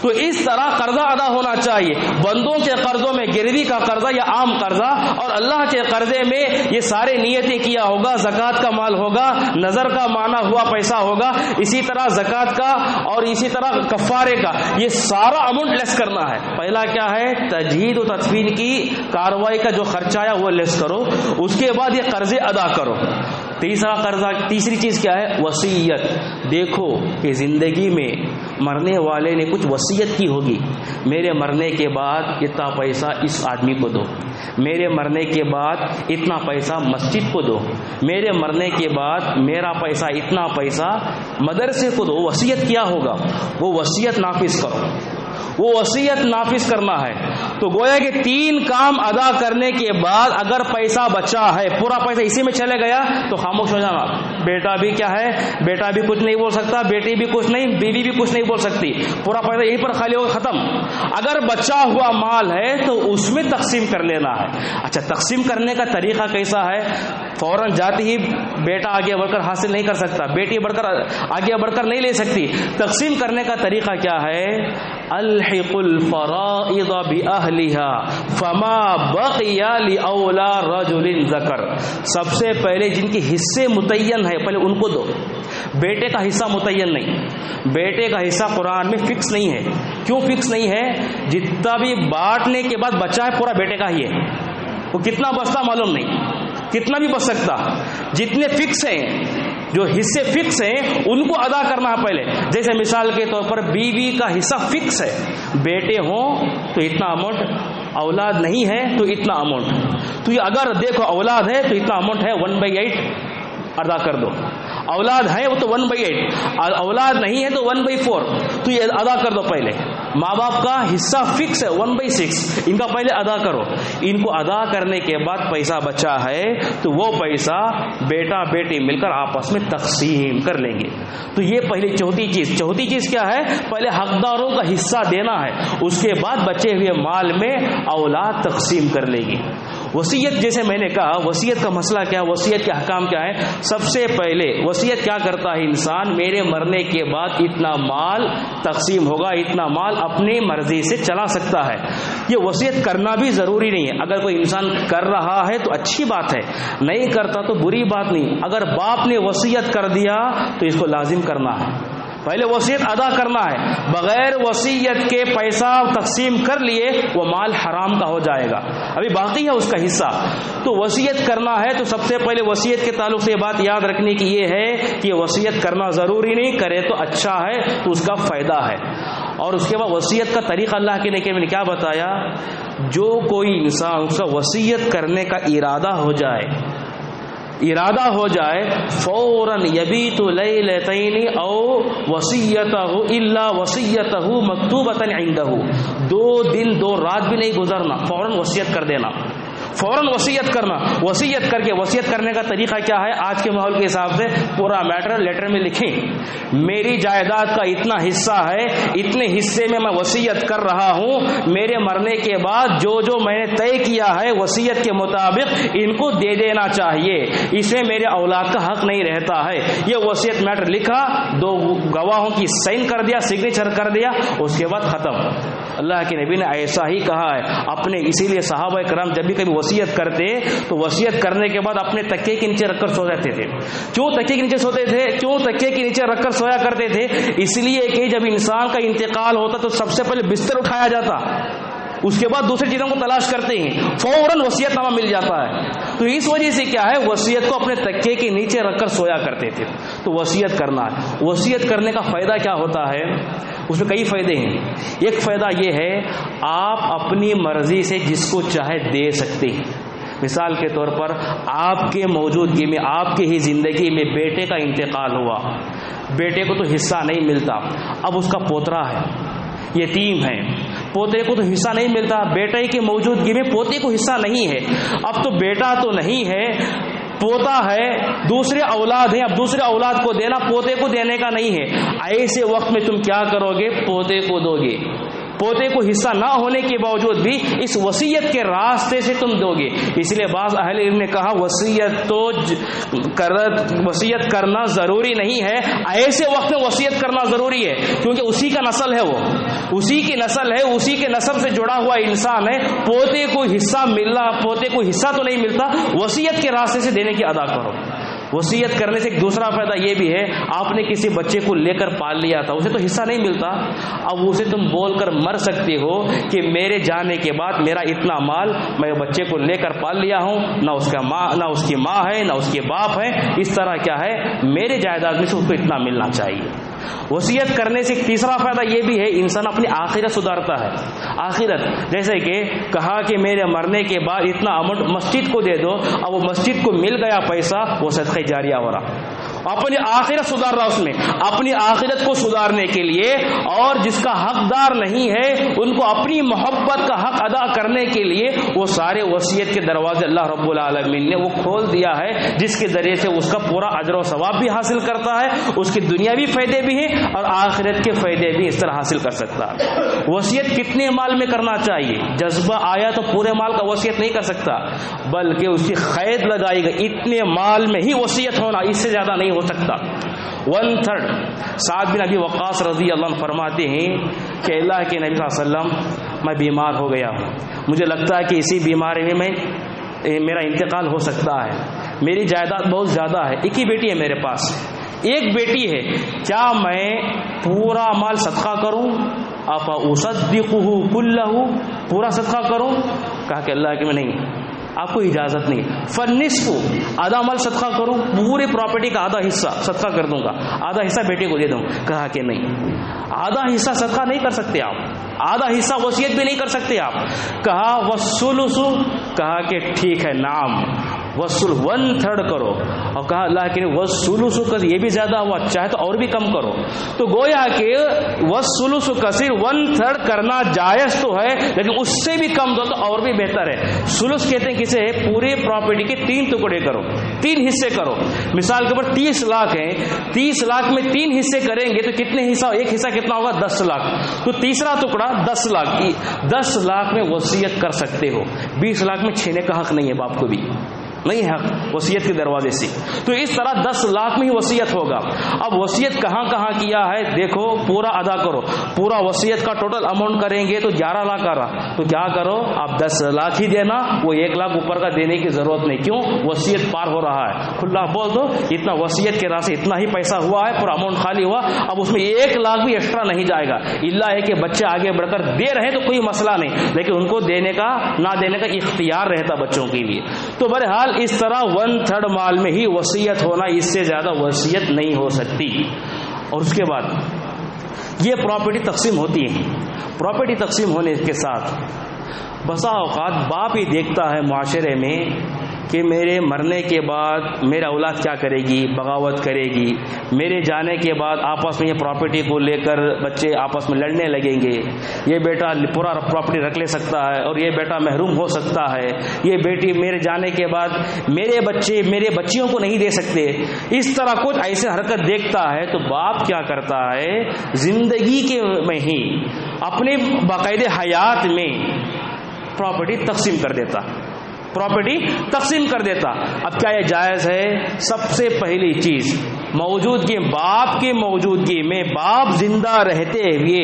Speaker 1: تو اس طرح قرضہ ادا ہونا چاہیے، بندوں کے قرضوں میں گروی کا قرضہ یا عام قرضہ، اور اللہ کے قرضے میں یہ سارے نیتیں کیا ہوگا، زکوٰۃ کا مال ہوگا، نظر کا مانا ہوا پیسہ ہوگا، اسی طرح زکوٰۃ کا اور اسی طرح کفارے کا، یہ سارا اماؤنٹ لیس کرنا ہے۔ پہلا کیا ہے؟ تجہید و تدفین کی کارروائی کا جو خرچہ آیا وہ لیس کرو، اس کے بعد یہ قرضے ادا کرو۔ تیسری چیز کیا ہے؟ وصیت۔ دیکھو کہ زندگی میں مرنے والے نے کچھ وصیت کی ہوگی، میرے مرنے کے بعد اتنا پیسہ اس آدمی کو دو، میرے مرنے کے بعد اتنا پیسہ مسجد کو دو، میرے مرنے کے بعد میرا پیسہ اتنا پیسہ مدرسے کو دو، وصیت کیا ہوگا، وہ وصیت نافذ کرو، وہ وصیت نافذ کرنا ہے۔ تو گویا کہ 3 کام ادا کرنے کے بعد اگر پیسہ بچا ہے، پورا پیسہ اسی میں چلے گیا تو خاموش ہو جانا۔ بیٹا بھی کیا ہے؟ بیٹا بھی کچھ نہیں بول سکتا، بیٹی بھی کچھ نہیں، بیوی بھی کچھ نہیں بول سکتی، پورا پیسہ یہیں پر خالی ہوگا، ختم۔ اگر بچا ہوا مال ہے تو اس میں تقسیم کر لینا ہے۔ اچھا، تقسیم کرنے کا طریقہ کیسا ہے؟ فوراً جاتے ہی بیٹا آگے بڑھ کر حاصل نہیں کر سکتا، بیٹی آگے بڑھ کر نہیں لے سکتی۔ تقسیم کرنے کا طریقہ کیا ہے؟ الحق الفرائض بأهلها فما بقي لأولى رجل ذكر۔ سب سے پہلے جن کے حصے متعین ہے پہلے ان کو دو۔ بیٹے کا حصہ متعین نہیں، بیٹے کا حصہ قرآن میں فکس نہیں ہے۔ کیوں فکس نہیں ہے؟ جتنا بھی بانٹنے کے بعد بچا ہے پورا بیٹے کا ہی ہے، وہ کتنا بچتا معلوم نہیں، کتنا بھی بچ سکتا۔ جتنے فکس ہیں، جو حصے فکس ہیں ان کو ادا کرنا ہے پہلے۔ جیسے مثال کے طور پر بیوی کا حصہ فکس ہے، بیٹے ہوں تو اتنا اماؤنٹ، اولاد نہیں ہے تو اتنا اماؤنٹ۔ تو یہ اگر دیکھو اولاد ہے تو اتنا اماؤنٹ ہے، 1/8 ادا کر دو۔ اولاد ہے وہ تو 1/8، اولاد نہیں ہے تو 1/4، تو یہ ادا کر دو پہلے۔ ماں باپ کا حصہ فکس ہے 1/6، ان کا پہلے ادا کرو۔ ان کو ادا کرنے کے بعد پیسہ بچا ہے تو وہ پیسہ بیٹا بیٹی مل کر آپس میں تقسیم کر لیں گے۔ تو یہ پہلی چوتھی چیز کیا ہے؟ پہلے حقداروں کا حصہ دینا ہے، اس کے بعد بچے ہوئے مال میں اولاد تقسیم کر لے گی۔ وصیت، جیسے میں نے کہا، وصیت کا مسئلہ کیا ہے، وصیت کے احکام کیا ہے؟ سب سے پہلے وصیت کیا کرتا ہے انسان؟ میرے مرنے کے بعد اتنا مال تقسیم ہوگا، اتنا مال اپنی مرضی سے چلا سکتا ہے۔ یہ وصیت کرنا بھی ضروری نہیں ہے، اگر کوئی انسان کر رہا ہے تو اچھی بات ہے، نہیں کرتا تو بری بات نہیں۔ اگر باپ نے وصیت کر دیا تو اس کو لازم کرنا ہے، پہلے وصیت ادا کرنا ہے. بغیر وصیت کے پیسہ تقسیم کر لیے وہ مال حرام کا ہو جائے گا, ابھی باقی ہے اس کا حصہ. تو وصیت کرنا ہے تو سب سے پہلے وصیت کے تعلق سے یہ بات یاد رکھنے کی یہ ہے کہ وصیت کرنا ضروری نہیں, کرے تو اچھا ہے, تو اس کا فائدہ ہے. اور اس کے بعد وصیت کا طریقہ اللہ کے نبی نے کیا بتایا, جو کوئی انسان اس کا وصیت کرنے کا ارادہ ہو جائے فوراً یبیت لیلتین او وصیتہ الا وصیتہ مکتوبۃ عندہ, 2 دن 2 رات بھی نہیں گزرنا, فوراً وصیت کر دینا, فوراً وصیت کرنا. وصیت کر کے, وصیت کرنے کا طریقہ کیا ہے آج کے ماحول کے حساب سے, پورا میٹر لیٹر میں لکھیں, میری جائیداد کا اتنا حصہ ہے, اتنے حصے میں میں وصیت کر رہا ہوں, میرے مرنے کے بعد جو میں نے طے کیا ہے وصیت کے مطابق ان کو دے دینا چاہیے, اس میں میرے اولاد کا حق نہیں رہتا ہے. یہ وصیت میٹر لکھا, 2 گواہوں کی سائن کر دیا, سگنیچر کر دیا, اس کے بعد ختم. اللہ کے نبی نے ایسا ہی کہا ہے اپنے, اسی لیے صحابہ کرام جب بھی کبھی وصیت کرتے تو وصیت کرنے کے بعد اپنے تکیے کے نیچے رکھ کر سو جاتے تھے. کیوں تکیے کے نیچے سوتے تھے, کیوں تکیے کے نیچے رکھ کر سویا کرتے تھے؟ اس لیے کہ جب انسان کا انتقال ہوتا تو سب سے پہلے بستر اٹھایا جاتا, اس کے بعد دوسری چیزوں کو تلاش کرتے ہیں, فوراً وصیت نامہ مل جاتا ہے. تو اس وجہ سے کیا ہے, وصیت کو اپنے تکیے کے نیچے رکھ کر سویا کرتے تھے. تو وصیت کرنا ہے. وصیت کرنے کا فائدہ کیا ہوتا ہے, اس میں کئی فائدے ہیں. ایک فائدہ یہ ہے آپ اپنی مرضی سے جس کو چاہے دے سکتے ہیں. مثال کے طور پر آپ کے موجودگی میں, آپ کی ہی زندگی میں بیٹے کا انتقال ہوا, بیٹے کو تو حصہ نہیں ملتا, اب اس کا پوترا ہے, یتیم ہے, پوتے کو تو حصہ نہیں ملتا, بیٹے کی موجودگی میں پوتے کو حصہ نہیں ہے. اب تو بیٹا تو نہیں ہے, پوتا ہے, دوسرے اولاد ہیں, اب دوسرے اولاد کو دینا, پوتے کو دینے کا نہیں ہے. ایسے وقت میں تم کیا کرو گے, پوتے کو دو گے. پوتے کو حصہ نہ ہونے کے باوجود بھی اس وصیت کے راستے سے تم دو گے. اس لیے بعض اہل علم نے کہا وصیت کرنا ضروری نہیں ہے, ایسے وقت میں وصیت کرنا ضروری ہے, کیونکہ اسی کا نسل ہے, وہ اسی کی نسل ہے, اسی کے نسب سے جڑا ہوا انسان ہے. پوتے کو حصہ ملنا, پوتے کو حصہ تو نہیں ملتا, وصیت کے راستے سے دینے کی ادا کرو. وصیت کرنے سے ایک دوسرا فائدہ یہ بھی ہے, آپ نے کسی بچے کو لے کر پال لیا تھا, اسے تو حصہ نہیں ملتا, اب اسے تم بول کر مر سکتے ہو کہ میرے جانے کے بعد میرا اتنا مال میں بچے کو لے کر پال لیا ہوں, نہ اس کی ماں ہے, نہ اس کے باپ ہے, اس طرح کیا ہے میرے جائیداد میں سے اس کو اتنا ملنا چاہیے. وصیت کرنے سے ایک تیسرا فائدہ یہ بھی ہے, انسان اپنی آخرت سدھارتا ہے. آخرت جیسے کہ کہا کہ میرے مرنے کے بعد اتنا اماؤنٹ مسجد کو دے دو, اب وہ مسجد کو مل گیا پیسہ, وہ صدقہ جاریہ ہو رہا, اپنی آخرت سدھار رہا. اس میں اپنی آخرت کو سدھارنے کے لیے اور جس کا حقدار نہیں ہے ان کو اپنی محبت کا حق ادا کرنے کے لیے وہ سارے وصیت کے دروازے اللہ رب العالمین نے وہ کھول دیا ہے, جس کے ذریعے سے اس کا پورا اجر و ثواب بھی حاصل کرتا ہے, اس کے دنیاوی فائدے بھی ہیں اور آخرت کے فائدے بھی اس طرح حاصل کر سکتا ہے. وصیت کتنے مال میں کرنا چاہیے, جذبہ آیا تو پورے مال کا وصیت نہیں کر سکتا, بلکہ اس کی قید لگائی گئی, اتنے مال میں ہی وصیت ہونا, اس سے زیادہ نہیں ہو سکتا. 1/3. سعد بن ابی وقاص رضی اللہ عنہ فرماتے ہیں کہ اللہ کے نبی صلی اللہ علیہ وسلم میں بیمار ہو گیا ہوں, مجھے لگتا ہے کہ اسی بیماری میں میرا انتقال ہو سکتا ہے, میری جائیداد بہت زیادہ ہے, ایک ہی بیٹی ہے میرے پاس, ایک بیٹی ہے, کیا میں پورا مال صدقہ کروں؟ افا اصدقہ کلہ, پورا صدقہ کروں؟ کہا کہ اللہ کے میں نہیں, آپ کو اجازت نہیں. فالنصف, آدھا مال صدقہ کروں, پورے پراپرٹی کا آدھا حصہ صدقہ کر دوں گا, آدھا حصہ بیٹے کو دے دوں. کہا کہ نہیں, آدھا حصہ صدقہ نہیں کر سکتے آپ, آدھا حصہ وصیت بھی نہیں کر سکتے آپ. کہا والثلث, کہا کہ ٹھیک ہے, نام وصول 1/3 کرو, اور کہا اللہ کے والثلث کثیر, یہ بھی زیادہ ہوا, چاہے تو اور بھی کم کرو. تو گویا کہ والثلث کثیر 1/3 کرنا جائز تو ہے, لیکن اس سے بھی کم دو تو اور بھی بہتر ہے. ثلث کہتے ہیں کسے, پورے پراپرٹی کے 3 ٹکڑے کرو, 3 حصے کرو. مثال کے اوپر 30 لاکھ ہیں, 30 لاکھ میں 3 حصے کریں گے تو کتنے حصہ, ایک حصہ کتنا ہوگا, 10 لاکھ. تو تیسرا ٹکڑا 10 لاکھ کی, 10 لاکھ میں وصیت کر سکتے ہو, 20 لاکھ میں چھینے کا حق نہیں ہے باپ کو بھی. نہیں ہے وصیت کے دروازے سے. تو اس طرح 10 لاکھ میں ہی وصیت ہوگا. اب وصیت کہاں کہاں کیا ہے دیکھو, پورا ادا کرو. پورا وصیت کا ٹوٹل اماؤنٹ کریں گے تو 11 لاکھ آ رہا, تو کیا کرو آپ 10 لاکھ ہی دینا, وہ 1 لاکھ اوپر کا دینے کی ضرورت نہیں. کیوں؟ وصیت پار ہو رہا ہے. کھلا بول دو اتنا وصیت کے راہ سے اتنا ہی پیسہ ہوا ہے, پورا اماؤنٹ خالی ہوا, اب اس میں 1 لاکھ بھی ایکسٹرا نہیں جائے گا. اللہ ہے کہ بچے آگے بڑھ کر دے رہے تو کوئی مسئلہ نہیں, لیکن ان کو دینے کا نہ دینے کا اختیار رہتا بچوں کے لیے. تو بہرحال اس طرح 1/3 مال میں ہی وصیت ہونا, اس سے زیادہ وصیت نہیں ہو سکتی. اور اس کے بعد یہ پراپرٹی تقسیم ہوتی ہے. پراپرٹی تقسیم ہونے کے ساتھ بسا اوقات باپ ہی دیکھتا ہے معاشرے میں کہ میرے مرنے کے بعد میرا اولاد کیا کرے گی, بغاوت کرے گی. میرے جانے کے بعد آپس میں یہ پراپرٹی کو لے کر بچے آپس میں لڑنے لگیں گے. یہ بیٹا پورا پراپرٹی رکھ لے سکتا ہے اور یہ بیٹا محروم ہو سکتا ہے. یہ بیٹی میرے جانے کے بعد میرے بچے میرے بچیوں کو نہیں دے سکتے. اس طرح کچھ ایسے حرکت دیکھتا ہے تو باپ کیا کرتا ہے, زندگی کے میں ہی اپنے باقاعدہ حیات میں پراپرٹی تقسیم کر دیتا. پراپرٹی تقسیم کر دیتا. اب کیا یہ جائز ہے؟ سب سے پہلی چیز موجودگی, باپ کی موجودگی میں باپ زندہ رہتے ہوئے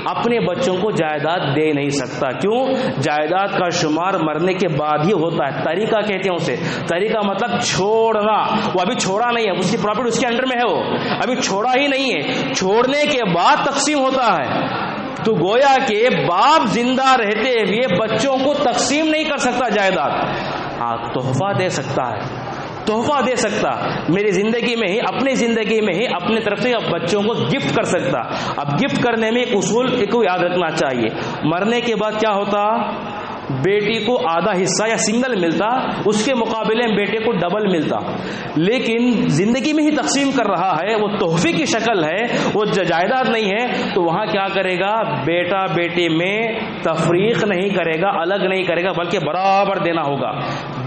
Speaker 1: اپنے بچوں کو جائیداد دے نہیں سکتا. کیوں؟ جائیداد کا شمار مرنے کے بعد ہی ہوتا ہے. طریقہ کہتے ہیں اسے. طریقہ مطلب چھوڑنا. وہ ابھی چھوڑا نہیں ہے, اس کی پراپرٹی اس کے انڈر میں ہے, وہ ابھی چھوڑا ہی نہیں ہے. چھوڑنے کے بعد تقسیم ہوتا ہے. تو گویا کہ باپ زندہ رہتے ہوئے بچوں کو تقسیم نہیں کر سکتا جائیداد. ہاں تحفہ دے سکتا ہے, تحفہ دے سکتا. میری زندگی میں ہی, اپنی زندگی میں ہی اپنے طرف سے بچوں کو گفٹ کر سکتا. اب گفٹ کرنے میں ایک اصول کو یاد رکھنا چاہیے. مرنے کے بعد کیا ہوتا, بیٹی کو آدھا حصہ یا سنگل ملتا, اس کے مقابلے میں بیٹے کو ڈبل ملتا. لیکن زندگی میں ہی تقسیم کر رہا ہے, وہ تحفے کی شکل ہے, وہ جائیداد نہیں ہے. تو وہاں کیا کرے گا, بیٹا بیٹے میں تفریق نہیں کرے گا, الگ نہیں کرے گا, بلکہ برابر دینا ہوگا.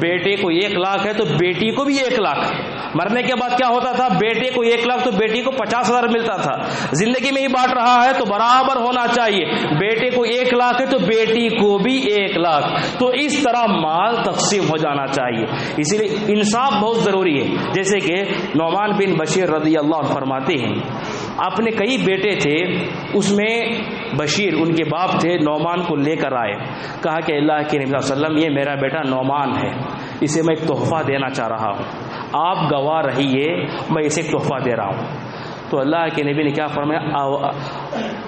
Speaker 1: بیٹے کو 1 لاکھ ہے تو بیٹی کو بھی 1 لاکھ. مرنے کے بعد کیا ہوتا تھا, بیٹے کو 1 لاکھ تو بیٹی کو 50,000 ملتا تھا. زندگی میں ہی بانٹ رہا ہے تو برابر ہونا چاہیے. بیٹے کو 1 لاکھ ہے تو بیٹی کو بھی 1 لاکھ. تو اس طرح مال تقسیم ہو جانا چاہیے. اسی لیے انصاف بہت ضروری ہے. جیسے کہ نعمان بن بشیر رضی اللہ عنہ فرماتے ہیں, اپنے کئی بیٹے تھے, اس میں بشیر ان کے باپ تھے, نعمان کو لے کر آئے. کہا کہ اللہ کے نبی صلی اللہ علیہ وسلم یہ میرا بیٹا نعمان ہے, اسے میں ایک تحفہ دینا چاہ رہا ہوں, آپ گواہ رہیے, میں اسے ایک تحفہ دے رہا ہوں. تو اللہ کے نبی نے کیا فرمایا,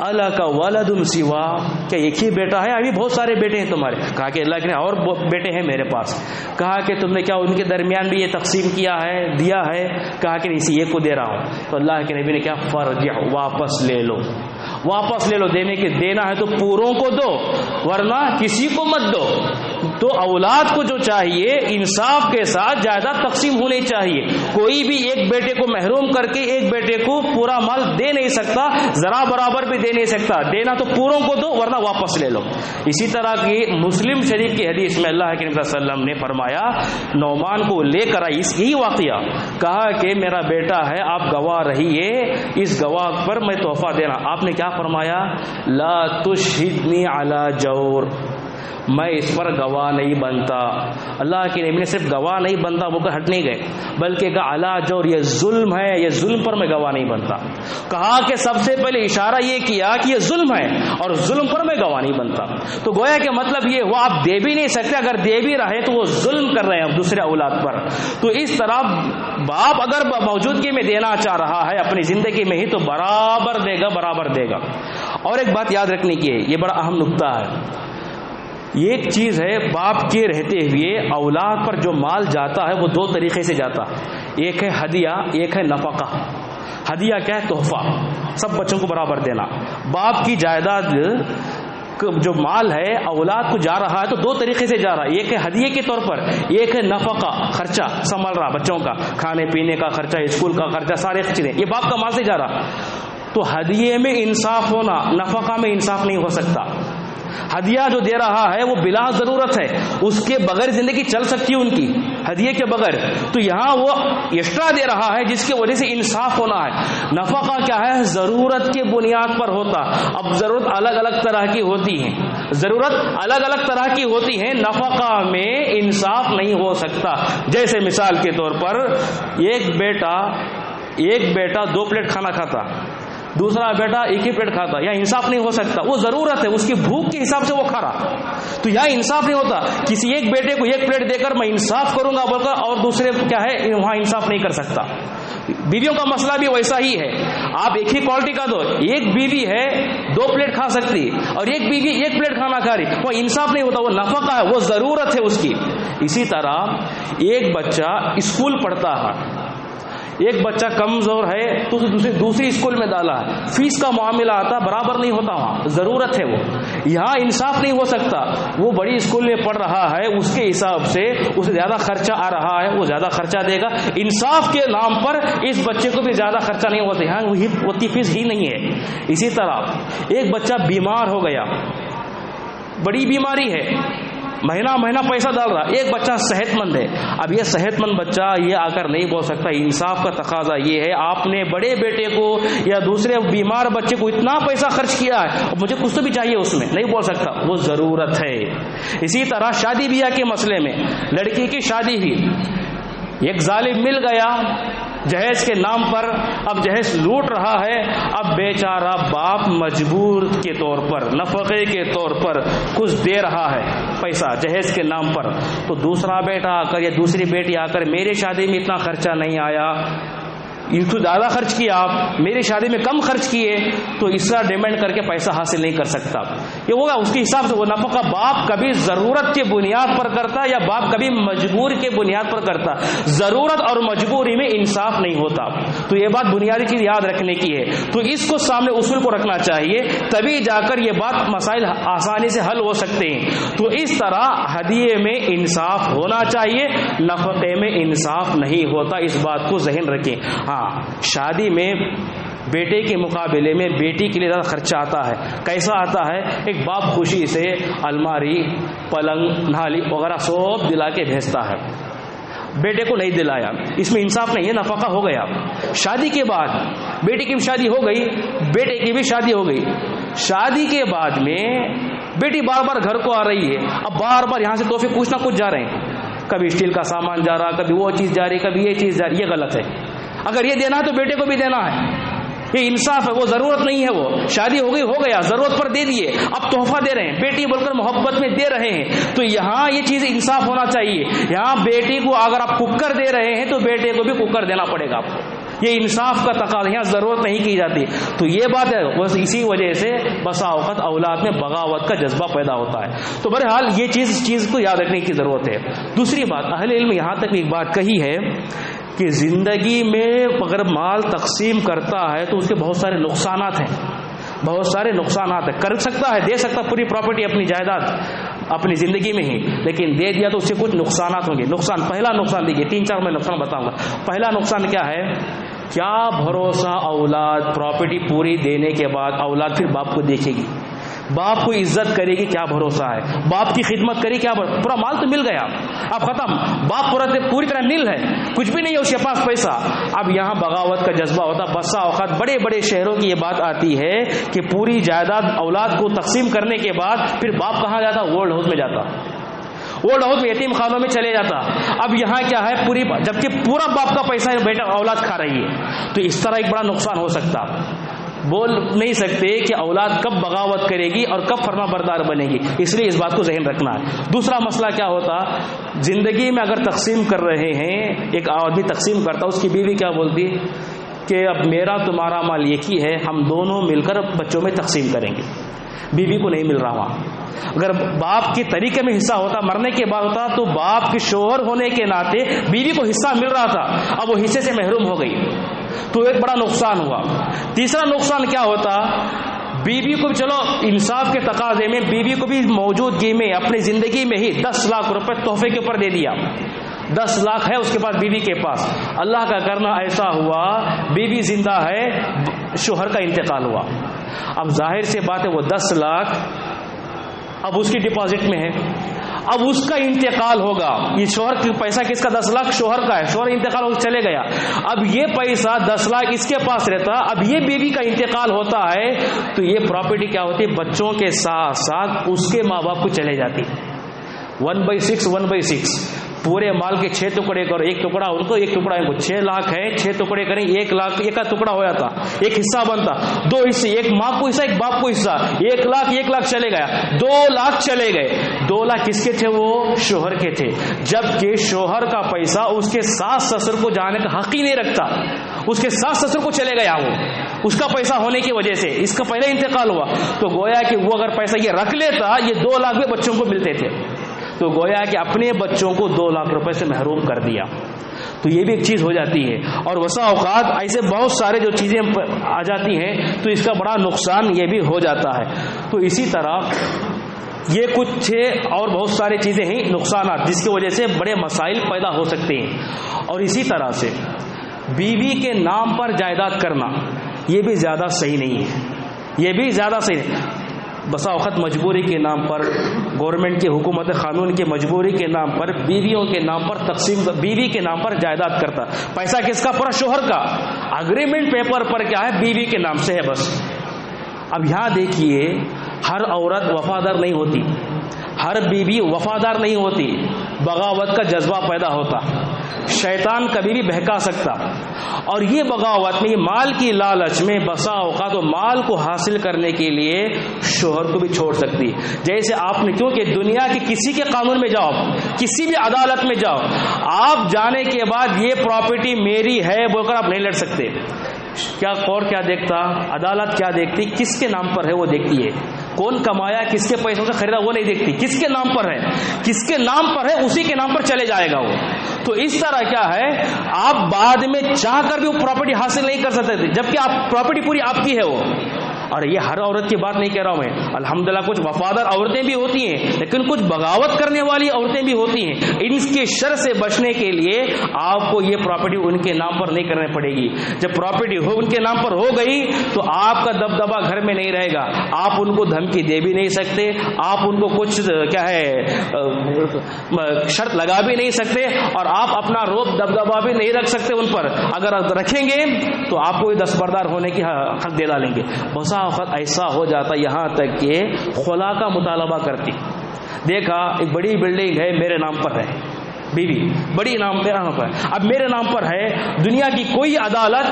Speaker 1: اللہ کا ولد سوا, کیا ایک ہی بیٹا ہے, ابھی بہت سارے بیٹے ہیں تمہارے؟ کہا کہ اللہ کے اور بیٹے ہیں میرے پاس. کہا کہ تم نے کیا ان کے درمیان بھی یہ تقسیم کیا ہے, دیا ہے؟ کہا کہ اسی ایک کو دے رہا ہوں. تو اللہ کے نبی نے کیا, فرجع, واپس لے لو, واپس لے لو. دینا ہے تو پوروں کو دو, ورنہ کسی کو مت دو. تو اولاد کو جو چاہیے انصاف کے ساتھ جائیداد تقسیم ہونی چاہیے. کوئی بھی ایک بیٹے کو محروم کر کے ایک بیٹے کو پورا مال دے نہیں سکتا, ذرا برابر بھی دے نہیں سکتا. دینا تو پوروں کو دو, ورنہ واپس لے لو. اسی طرح کی مسلم شریف کی حدیث میں اللہ کے نبی صلی اللہ علیہ وسلم نے فرمایا, نعمان کو لے کر آئی, یہی واقعہ, کہا کہ میرا بیٹا ہے, آپ گواہ رہیے, اس گواہ پر میں تحفہ دینا. آپ نے کیا فرمایا, لا تشہدنی علی جور, میں اس پر گواہ نہیں بنتا. اللہ کے نبی نے صرف گواہ نہیں بنتا وہ کہ ہٹ نہیں گئے, بلکہ کہا علی جور, یہ ظلم ہے, یہ ظلم پر میں گواہ نہیں بنتا. کہا کہ سب سے پہلے اشارہ یہ کیا کہ یہ ظلم ہے اور ظلم پر میں گواہ نہیں بنتا. تو گویا کہ مطلب یہ ہوا, آپ دے بھی نہیں سکتے, اگر دے بھی رہے تو وہ ظلم کر رہے ہیں دوسرے اولاد پر. تو اس طرح باپ اگر موجودگی میں دینا چاہ رہا ہے اپنی زندگی میں ہی تو برابر دے گا, برابر دے گا. اور ایک بات یاد رکھنے کی ہے, یہ بڑا اہم نقطہ ہے. یہ ایک چیز ہے, باپ کے رہتے ہوئے اولاد پر جو مال جاتا ہے وہ 2 طریقے سے جاتا ہے. ایک ہے ہدیہ, ایک ہے نفقہ. ہدیہ کیا ہے, تحفہ, سب بچوں کو برابر دینا. باپ کی جائیداد جو مال ہے اولاد کو جا رہا ہے تو 2 طریقے سے جا رہا ہے. ایک ہے ہدیے کے طور پر, ایک ہے نفقہ, خرچہ سنبھال رہا بچوں کا, کھانے پینے کا خرچہ, اسکول کا خرچہ, سارے چیزیں یہ باپ کا مال سے جا رہا. تو ہدیے میں انصاف ہونا, نفقہ میں انصاف نہیں ہو سکتا. ہدیہ جو دے رہا ہے وہ بلا ضرورت ہے, اس کے بغیر زندگی چل سکتی ہے ان کی, ہدیے کے بغیر. تو یہاں وہ ایکسٹرا دے رہا ہے جس کی وجہ سے انصاف ہونا ہے. نفقہ کیا ہے, ضرورت کے بنیاد پر ہوتا. اب ضرورت الگ الگ طرح کی ہوتی ہے. ضرورت الگ الگ طرح کی ہوتی ہے، نفقہ میں انصاف نہیں ہو سکتا. جیسے مثال کے طور پر ایک بیٹا 2 پلیٹ کھانا کھاتا، دوسرا بیٹا 1 ہی پلیٹ کھاتا، یہاں انصاف نہیں ہو سکتا. وہ ضرورت ہے، اس کی بھوک کے حساب سے وہ کھا رہا، تو یہاں انصاف نہیں ہوتا. کسی ایک بیٹے کو 1 پلیٹ دے کر میں انصاف کروں گا بول کر، اور دوسرے کیا ہے وہاں انصاف نہیں کر سکتا. بیویوں کا مسئلہ بھی ویسا ہی ہے. آپ ایک ہی کوالٹی کا دو، ایک بیوی ہے 2 پلیٹ کھا سکتی اور ایک بیوی 1 پلیٹ کھانا کھا رہی، وہ انصاف نہیں ہوتا، وہ نفقہ ہے، وہ ضرورت ہے اس کی. اسی طرح ایک بچہ اسکول پڑھتا ہے، ایک بچہ کمزور ہے تو دوسری اسکول میں ڈالا ہے، فیس کا معاملہ آتا برابر نہیں ہوتا، وہاں ضرورت ہے. وہ یہاں انصاف نہیں ہو سکتا. وہ بڑی اسکول میں پڑھ رہا ہے، اس کے حساب سے اسے زیادہ خرچہ آ رہا ہے، وہ زیادہ خرچہ دے گا. انصاف کے نام پر اس بچے کو بھی زیادہ خرچہ نہیں ہوتا، یہاں اتنی فیس ہی نہیں ہے. اسی طرح ایک بچہ بیمار ہو گیا، بڑی بیماری ہے، مہینہ پیسہ ڈال رہا، ایک بچہ صحت مند ہے. اب یہ صحت مند بچہ یہ آ کر نہیں بول سکتا انصاف کا تقاضا یہ ہے آپ نے بڑے بیٹے کو یا دوسرے بیمار بچے کو اتنا پیسہ خرچ کیا ہے اور مجھے کچھ تو بھی چاہیے اس میں، نہیں بول سکتا، وہ ضرورت ہے. اسی طرح شادی بیاہ کے مسئلے میں لڑکی کی شادی ہوئی، ایک ظالم مل گیا جہیز کے نام پر، اب جہیز لوٹ رہا ہے. اب بیچارہ باپ مجبور کے طور پر نفقے کے طور پر کچھ دے رہا ہے پیسہ جہیز کے نام پر، تو دوسرا بیٹا آ کر یا دوسری بیٹی آ کر میرے شادی میں اتنا خرچہ نہیں آیا، اس کو زیادہ خرچ کیا، آپ میری شادی میں کم خرچ کیے، تو اس کا ڈیمانڈ کر کے پیسہ حاصل نہیں کر سکتا. یہ ہوگا اس کے حساب سے. وہ نفقہ باپ کبھی ضرورت کے بنیاد پر کرتا یا باپ کبھی مجبور کے بنیاد پر کرتا. ضرورت اور مجبوری میں انصاف نہیں ہوتا. تو یہ بات بنیادی چیز یاد رکھنے کی ہے. تو اس کو سامنے اصول کو رکھنا چاہیے، تبھی جا کر یہ بات مسائل آسانی سے حل ہو سکتے ہیں. تو اس طرح ہدیے میں انصاف ہونا چاہیے، نفقے میں انصاف نہیں ہوتا. اس بات کو ذہن رکھیں. ہاں، شادی میں بیٹے کے مقابلے میں بیٹی کے لیے زیادہ خرچہ آتا ہے. کیسا آتا ہے؟ ایک باپ خوشی سے الماری، پلنگ، نالی وغیرہ سب دلا کے بھیجتا ہے، بیٹے کو نہیں دلایا، اس میں انصاف نہیں ہے، نفقہ ہو گیا. شادی کے بعد بیٹی کی بھی شادی ہو گئی، بیٹے کی بھی شادی ہو گئی. شادی کے بعد میں بیٹی بار بار گھر کو آ رہی ہے، اب بار بار یہاں سے تحفے کچھ نہ کچھ جا رہے ہیں، کبھی اسٹیل کا سامان جا رہا، کبھی وہ چیز جا رہی، کبھی یہ چیز جا رہی. یہ غلط ہے. اگر یہ دینا ہے تو بیٹے کو بھی دینا ہے، یہ انصاف ہے. وہ ضرورت نہیں ہے، وہ شادی ہو گئی، ہو گیا، ضرورت پر دے دیے، اب تحفہ دے رہے ہیں، بیٹی بول کر محبت میں دے رہے ہیں. تو یہاں یہ چیز انصاف ہونا چاہیے. یہاں بیٹی کو اگر آپ کوکر دے رہے ہیں تو بیٹے کو بھی کوکر دینا پڑے گا آپ کو. یہ انصاف کا تقاضا، یہاں ضرورت نہیں کی جاتی. تو یہ بات ہے، بس اسی وجہ سے بسا اوقات اولاد میں بغاوت کا جذبہ پیدا ہوتا ہے. تو بہرحال یہ چیز کو یاد رکھنے کی ضرورت ہے. دوسری بات، اہل علم یہاں تک ایک بات کہی ہے کہ زندگی میں اگر مال تقسیم کرتا ہے تو اس کے بہت سارے نقصانات ہیں، بہت سارے نقصانات ہیں. کر سکتا ہے، دے سکتا پوری پراپرٹی اپنی جائیداد اپنی زندگی میں ہی، لیکن دے دیا تو اس سے کچھ نقصانات ہوں گے. پہلا نقصان دیکھیے، 3-4 میں نقصان بتاؤں گا. پہلا نقصان کیا ہے؟ کیا بھروسہ اولاد پراپرٹی پوری دینے کے بعد اولاد پھر باپ کو دیکھے گی، باپ کو عزت کرے گی؟ کیا بھروسہ ہے؟ باپ کی خدمت کرے، کیا پورا مال تو مل گیا، اب ختم، باپ پوری طرح نیل ہے، کچھ بھی نہیں ہے اس کے پاس پیسہ. اب یہاں بغاوت کا جذبہ ہوتا. بسا اوقات بڑے بڑے شہروں کی یہ بات آتی ہے کہ پوری جائیداد اولاد کو تقسیم کرنے کے بعد پھر باپ کہاں جاتا؟ اولڈ ہاؤس میں جاتا، اولڈ ہاؤس میں یتیم خانوں میں چلے جاتا. اب یہاں کیا ہے، جبکہ پورا باپ کا پیسہ بیٹا اولاد کھا رہی ہے. تو اس طرح ایک بڑا نقصان ہو سکتا. بول نہیں سکتے کہ اولاد کب بغاوت کرے گی اور کب فرما بردار بنے گی، اس لیے اس بات کو ذہن رکھنا ہے. دوسرا مسئلہ کیا ہوتا، زندگی میں اگر تقسیم کر رہے ہیں، ایک آدمی تقسیم کرتا، اس کی بیوی کیا بولتی کہ اب میرا تمہارا مال ایک ہی ہے، ہم دونوں مل کر بچوں میں تقسیم کریں گے. بیوی کو نہیں مل رہا وہاں. اگر باپ کے طریقے میں حصہ ہوتا، مرنے کے بعد ہوتا، تو باپ کے شوہر ہونے کے ناطے بیوی کو حصہ مل رہا تھا، اب وہ حصے سے محروم ہو گئی، تو ایک بڑا نقصان ہوا. تیسرا نقصان کیا ہوتا، بیوی کو بھی چلو انصاف کے تقاضے میں بیوی کو بھی موجودگی میں اپنی زندگی میں ہی 10 لاکھ روپے تحفے کے اوپر دے دیا. 10 لاکھ ہے اس کے پاس، بیوی کے پاس. اللہ کا کرنا ایسا ہوا بیوی زندہ ہے، شوہر کا انتقال ہوا. اب ظاہر سے بات ہے وہ 10 لاکھ اب اس کی ڈپازٹ میں ہے، اب اس کا انتقال ہوگا، یہ شوہر کا پیسہ کس کا 10 لاکھ شوہر کا ہے، شوہر انتقال ہو چلے گیا، اب یہ پیسہ 10 لاکھ اس کے پاس رہتا، اب یہ بیوی کا انتقال ہوتا ہے تو یہ پراپرٹی کیا ہوتی ہے، بچوں کے ساتھ ساتھ اس کے ماں باپ کو چلے جاتی، 1/6 پورے مال کے 6 ٹکڑے کرو، ایک ٹکڑا ان کو، ایک ٹکڑا ان کو، 6 لاکھ ہے، 6 ٹکڑے کریں 1 لاکھ، ایک کا ٹکڑا ہو جاتا، ایک حصہ بنتا، 2 حصے، ایک ماں کو حصہ، ایک باپ کو حصہ، 1 لاکھ چلے گیا، 2 لاکھ چلے گئے، 2 لاکھ کس کے تھے، وہ شوہر کے تھے، جبکہ شوہر کا پیسہ اس کے ساس سسر کو جانے کا حق ہی نہیں رکھتا، اس کے ساس سسر کو چلے گیا، وہ اس کا پیسہ ہونے کی وجہ سے اس کا پہلے انتقال ہوا، تو گویا کہ وہ اگر پیسہ یہ رکھ لیتا، یہ 2 لاکھ بھی بچوں کو ملتے تھے، تو گویا کہ اپنے بچوں کو 2 لاکھ روپے سے محروم کر دیا، تو یہ بھی ایک چیز ہو جاتی ہے، اور بسا اوقات ایسے بہت سارے جو چیزیں آ جاتی ہیں تو اس کا بڑا نقصان یہ بھی ہو جاتا ہے، تو اسی طرح یہ کچھ تھے اور بہت سارے چیزیں ہیں نقصانات جس کی وجہ سے بڑے مسائل پیدا ہو سکتے ہیں، اور اسی طرح سے بیوی کے نام پر جائیداد کرنا یہ بھی زیادہ صحیح نہیں ہے، یہ بھی زیادہ صحیح نہیں، بسا وقت مجبوری کے نام پر، گورنمنٹ کی حکومت قانون کی مجبوری کے نام پر بیویوں کے نام پر تقسیم، بیوی کے نام پر جائیداد کرتا، پیسہ کس کا، پورا شوہر کا، اگریمنٹ پیپر پر کیا ہے، بیوی کے نام سے ہے بس۔ اب یہاں دیکھیے ہر عورت وفادار نہیں ہوتی، ہر بیوی وفادار نہیں ہوتی، بغاوت کا جذبہ پیدا ہوتا، شیطان کبھی بھی بہکا سکتا، اور یہ بغاوت میں مال کی لالچ میں بسا اوقات و مال کو حاصل کرنے کے لیے شوہر کو بھی چھوڑ سکتی، جیسے آپ نے، کیونکہ دنیا کے کسی کے قانون میں جاؤ، کسی بھی عدالت میں جاؤ، آپ جانے کے بعد یہ پراپرٹی میری ہے بول کر آپ نہیں لڑ سکتے، کیا کور کیا دیکھتا، عدالت کیا دیکھتی، کس کے نام پر ہے وہ دیکھتی ہے، کون کمایا، کس کے پیسوں سے خریدا وہ نہیں دیکھتی، کس کے نام پر ہے، کس کے نام پر ہے اسی کے نام پر چلے جائے گا وہ، تو اس طرح کیا ہے آپ بعد میں چاہ کر بھی وہ پراپرٹی حاصل نہیں کر سکتے تھے، جبکہ آپ پراپرٹی پوری آپ کی ہے وہ، اور یہ ہر عورت کی بات نہیں کہہ رہا ہوں میں، الحمدللہ کچھ وفادار عورتیں بھی ہوتی ہیں لیکن کچھ بغاوت کرنے والی عورتیں بھی ہوتی ہیں، ان کے شر سے بچنے کے لیے آپ کو یہ پراپرٹی ان کے نام پر نہیں کرنے پڑے گی، جب پراپرٹی ان کے نام پر ہو گئی تو آپ کا دبدبہ گھر میں نہیں رہے گا، آپ ان کو دھمکی دے بھی نہیں سکتے، آپ ان کو کچھ کیا ہے شرط لگا بھی نہیں سکتے، اور آپ اپنا روب دبدبہ بھی نہیں رکھ سکتے ان پر، اگر رکھیں گے تو آپ کو دستبردار ہونے کی حق دے ڈالیں گے، بسا وقت ایسا ہو جاتا یہاں تک کہ خلا کا مطالبہ کرتی، دیکھا ایک بڑی بلڈنگ ہے میرے نام پر ہے، بیوی بڑی نام پہ پر ہے، اب میرے نام پر ہے، دنیا کی کوئی عدالت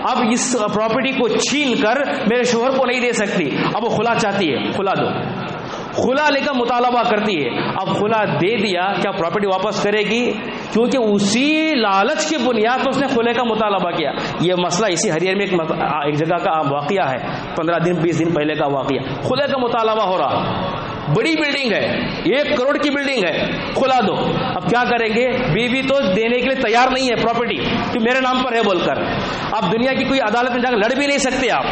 Speaker 1: اب اس پراپرٹی کو چھین کر میرے شوہر کو نہیں دے سکتی، اب وہ خلا چاہتی ہے، خلا دو، خلا لے کر مطالبہ کرتی ہے، اب خلا دے دیا کیا پراپرٹی واپس کرے گی، کیونکہ اسی لالچ کی بنیاد پر اس نے خلے کا مطالبہ کیا، یہ مسئلہ اسی ہریئر میں ایک جگہ کا واقعہ ہے، 15-20 دن پہلے کا واقعہ، خلے کا مطالبہ ہو رہا، بڑی بلڈنگ ہے، 1 کروڑ کی بلڈنگ ہے، کھلا دو، اب کیا کریں گے، بیوی تو دینے کے لیے تیار نہیں ہے پراپرٹی کہ میرے نام پر ہے بول کر، اب دنیا کی کوئی عدالت میں جا کر لڑ بھی نہیں سکتے آپ،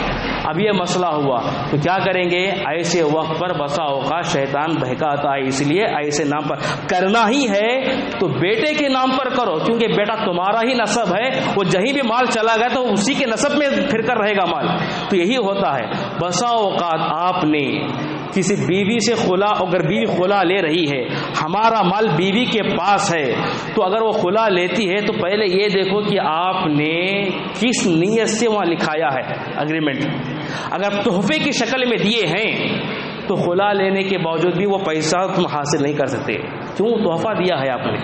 Speaker 1: اب یہ مسئلہ ہوا تو کیا کریں گے، ایسے وقت پر بسا اوقات شیطان بہکاتا ہے، اس لیے ایسے نام پر کرنا ہی ہے تو بیٹے کے نام پر کرو، کیونکہ بیٹا تمہارا ہی نسب ہے، وہ جہیں بھی مال چلا گیا تو اسی کے نسب میں پھر کر رہے گا مال، تو یہی ہوتا ہے، بسا اوقات آپ نے کسی بیوی سے خلا، اگر بیوی خلا لے رہی ہے، ہمارا مال بیوی کے پاس ہے، تو اگر وہ خلا لیتی ہے تو پہلے یہ دیکھو کہ آپ نے کس نیت سے وہاں لکھایا ہے اگریمنٹ، اگر تحفے کی شکل میں دیے ہیں تو خلا لینے کے باوجود بھی وہ پیسہ تم حاصل نہیں کر سکتے، کیوں، تحفہ دیا ہے آپ نے،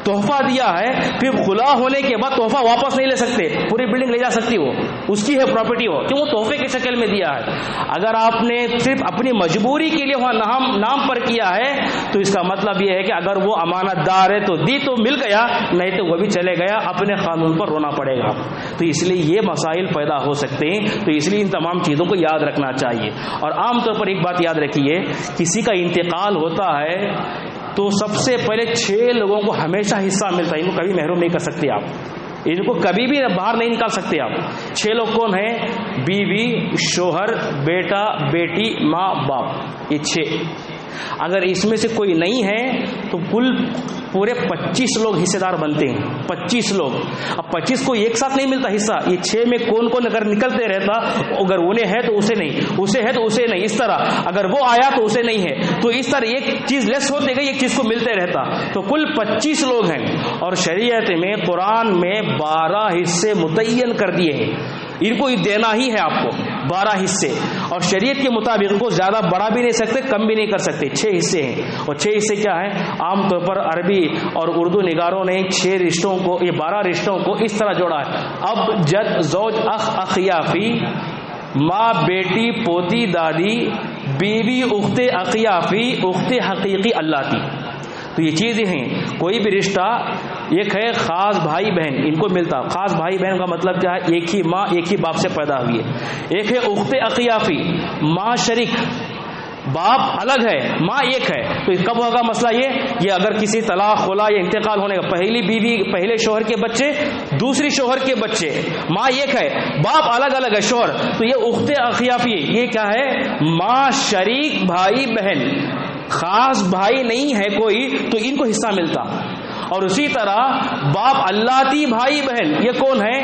Speaker 1: تحفہ دیا ہے، پھر خلا ہونے کے بعد تحفہ واپس نہیں لے سکتے، پوری بلڈنگ لے جا سکتی ہو، اس کی ہے پراپرٹی ہو، کیوں، وہ تحفے کی شکل میں دیا ہے، اگر آپ نے صرف اپنی مجبوری کے لیے وہاں نام پر کیا ہے تو اس کا مطلب یہ ہے کہ اگر وہ امانت دار ہے تو دی تو مل گیا، نہیں تو وہ بھی چلے گیا، اپنے قانون پر رونا پڑے گا، تو اس لیے یہ مسائل پیدا ہو سکتے ہیں، تو اس لیے ان تمام چیزوں کو یاد رکھنا چاہیے، اور عام طور پر ایک بات یاد رکھیے، کسی کا انتقال ہوتا ہے تو سب سے پہلے 6 لوگوں کو ہمیشہ حصہ ملتا ہے، ان کو کبھی محروم نہیں کر سکتے آپ، ان کو کبھی بھی باہر نہیں نکال سکتے آپ، 6 لوگ کون ہیں، بیوی، شوہر، بیٹا، بیٹی، ماں، باپ، یہ 6، اگر اس میں سے کوئی نہیں ہے تو کل پورے 25 لوگ حصے دار بنتے ہیں، 25 لوگ. اب 25 کو ایک ساتھ نہیں ملتا حصہ، یہ 6 میں کون کون اگر نکلتے رہتا، اگر انہیں ہے تو اسے نہیں، اسے ہے تو اسے نہیں، اس طرح اگر وہ آیا تو اسے نہیں ہے، تو اس طرح ایک چیز لیس ہوتے گئی، ایک چیز کو ملتے رہتا. تو کل 25 لوگ ہیں. اور شریعت میں قرآن میں 12 حصے متعین کر دیے ہیں، ان کو دینا ہی ہے آپ کو 12 حصے. اور شریعت کے مطابق کو زیادہ بڑا بھی نہیں سکتے، کم بھی نہیں کر سکتے. 6 حصے ہیں. اور 6 حصے کیا ہیں؟ عام طور پر عربی اور اردو نگاروں نے 6 رشتوں کو، یہ 12 رشتوں کو اس طرح جوڑا ہے: اب، جد، زوج، اخ، اخیافی، ماں، بیٹی، پوتی، دادی، بیوی، اخت اخیافی، اخت حقیقی، اللہ کی. تو یہ چیزیں ہیں. کوئی بھی رشتہ، ایک ہے خاص بھائی بہن، ان کو ملتا. خاص بھائی بہن کا مطلب کیا ہے؟ ایک ہی ماں ایک ہی باپ سے پیدا ہوئی ہے. ایک ہے اخت اخیافی، ماں شریک، باپ الگ ہے، ماں ایک ہے. تو کب ہوگا مسئلہ یہ اگر کسی طلاق، خلا یا انتقال ہونے کا، پہلی بیوی پہلے شوہر کے بچے، دوسری شوہر کے بچے، ماں ایک ہے، باپ الگ الگ ہے، شوہر، تو یہ اخت اخیافی، یہ کیا ہے؟ ماں شریک بھائی بہن. خاص بھائی نہیں ہے کوئی تو ان کو حصہ ملتا. اور اسی طرح باپ اللہتی بھائی بہن، یہ کون ہے؟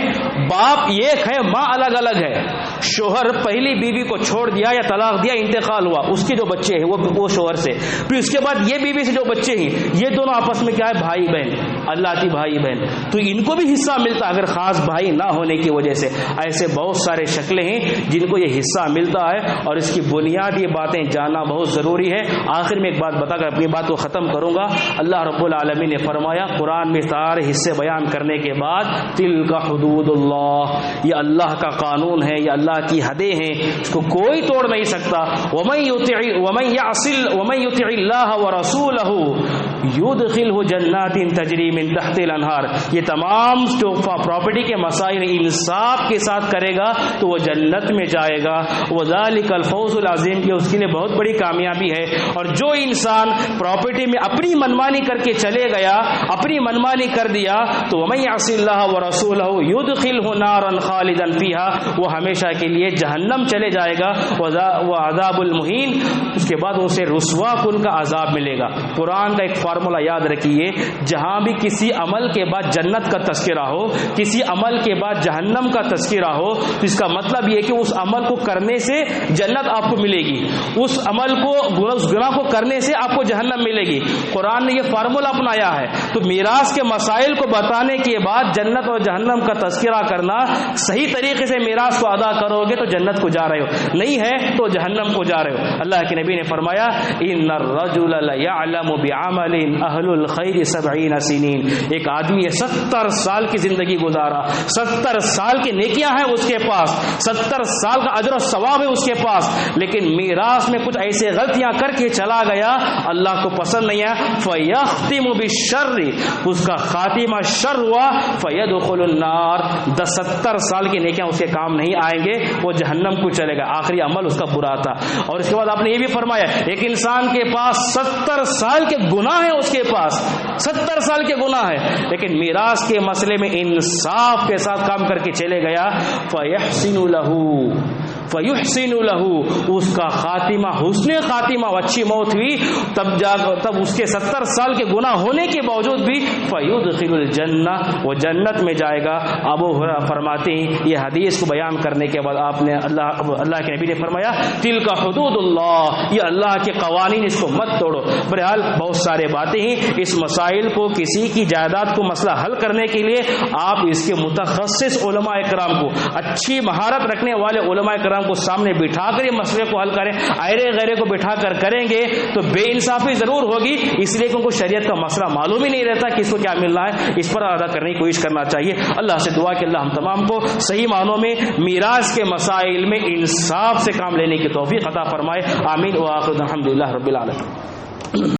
Speaker 1: باپ ایک ہے، ماں الگ الگ ہے. شوہر پہلی بیوی کو چھوڑ دیا یا طلاق دیا، انتقال ہوا، اس کے جو بچے ہیں وہ شوہر سے، پھر اس کے بعد یہ بیوی سے جو بچے ہیں، یہ دونوں آپس میں کیا ہے؟ بھائی بہن، اللہتی بھائی بہن. تو ان کو بھی حصہ ملتا اگر خاص بھائی نہ ہونے کی وجہ سے. ایسے بہت سارے شکلیں ہیں جن کو یہ حصہ ملتا ہے، اور اس کی بنیادی باتیں جاننا بہت ضروری ہے. آخر میں ایک بات بتا کر اپنی بات کو ختم کروں گا. اللہ رب العالمین نے فرمایا قرآن میں سارے حصے بیان کرنے کے بعد، تلک حدود اللہ، یہ اللہ کا قانون ہے، یہ اللہ کی حدیں ہیں، اس کو کوئی توڑ نہیں سکتا. ومن یطع اللہ ورسولہ یدخلہ جنات تجری من تحت الانہار. یہ تمام جو پراپرٹی کے مسائل انصاف کے ساتھ کرے گا تو وہ جنت میں جائے گا. وذالک الفوز العظیم، کہ اس کے لیے بہت بڑی کامیابی ہے. اور جو انسان پراپرٹی میں اپنی منمانی کر کے چلے گیا، اپنی منمانی کر دیا، تو ومن یعص اللہ ورسولہ یدخلہ نارا خالدا فیہا، وہ ہمیشہ کے لیے جہنم چلے جائے گا. وعذاب المہین، اس کے بعد اسے رسوا کن کا عذاب ملے گا. قرآن کا ایک فارمولا یاد رکھیے، جہاں بھی کسی عمل کے بعد جنت کا تذکرہ ہو، کسی عمل کے بعد جہنم کا تذکرہ ہو، تو اس کا مطلب یہ کہ اس عمل کو کرنے سے جنت آپ کو ملے گی، اس عمل کو، اس گناہ کو کرنے سے آپ کو جہنم ملے گی. قرآن نے یہ فارمولا اپنایا ہے. تو میراث کے مسائل کو بتانے کے بعد جنت اور جہنم کا تذکرہ کرنا، صحیح طریقے سے میراث کو ادا کرو گے تو جنت کو جا رہے ہو، نہیں ہے تو جہنم کو جا رہے ہو. اللہ کے نبی نے فرمایا ان الرجل لیعلم بعمل اہل الخیر 70 سنین. ایک آدمی 70 سال کی زندگی گزارا، 70 سال کی نیکیاں ہیں اس کے پاس، 70 سال کا اجر و ثواب ہے اس کے پاس، لیکن میراث میں کچھ ایسے غلطیاں کر کے چلا گیا، اللہ کو پسند نہیں ہے. فیختم بالشر، اس کا خاتمہ شر ہوا. فیدخل النار، 70 سال کی نیکیاں اس کے کام نہیں آئیں گے، وہ جہنم کو چلے گا. آخری عمل اس کا برا تھا. اور اس کے بعد آپ نے یہ بھی فرمایا ایک انسان کے پاس 70 سال کے گناہ ہیں، اس کے پاس 70 سال کے گناہ ہے، لیکن میراث کے مسئلے میں انصاف کے ساتھ کام کر کے چلے گیا. فیحسن لہ، اس کا خاتمہ حسن خاتمہ، اچھی موت ہوئی، تب اس کے 70 سال کے گناہ ہونے کے باوجود بھی فیدخل الجنہ، وہ جنت میں جائے گا. ابو ہریرہ فرماتے ہیں یہ حدیث کو بیان کرنے کے بعد آپ نے اللہ کے نبی نے فرمایا تلک حدود اللہ، یہ اللہ کے قوانین، اس کو مت توڑو. بہرحال بہت سارے باتیں ہیں. اس مسائل کو، کسی کی جائیداد کو مسئلہ حل کرنے کے لیے آپ اس کے متخصص علماء کرام کو، اچھی مہارت رکھنے والے علماء کرام کو سامنے بٹھا کر یہ مسئلے کو حل کریں. ایرے غیرے کو بٹھا کر کریں گے تو بے انصافی ضرور ہوگی، اس لیے کہ ان کو شریعت کا مسئلہ معلوم ہی نہیں رہتا کہ اس کو کیا ملنا ہے. اس پر ادا کرنے کی کوشش کرنا چاہیے. اللہ سے دعا کہ اللہ ہم تمام کو صحیح معنوں میں میراث کے مسائل میں انصاف سے کام لینے کی توفیق عطا فرمائے. آمین. وآخر الحمدللہ رب العالمین.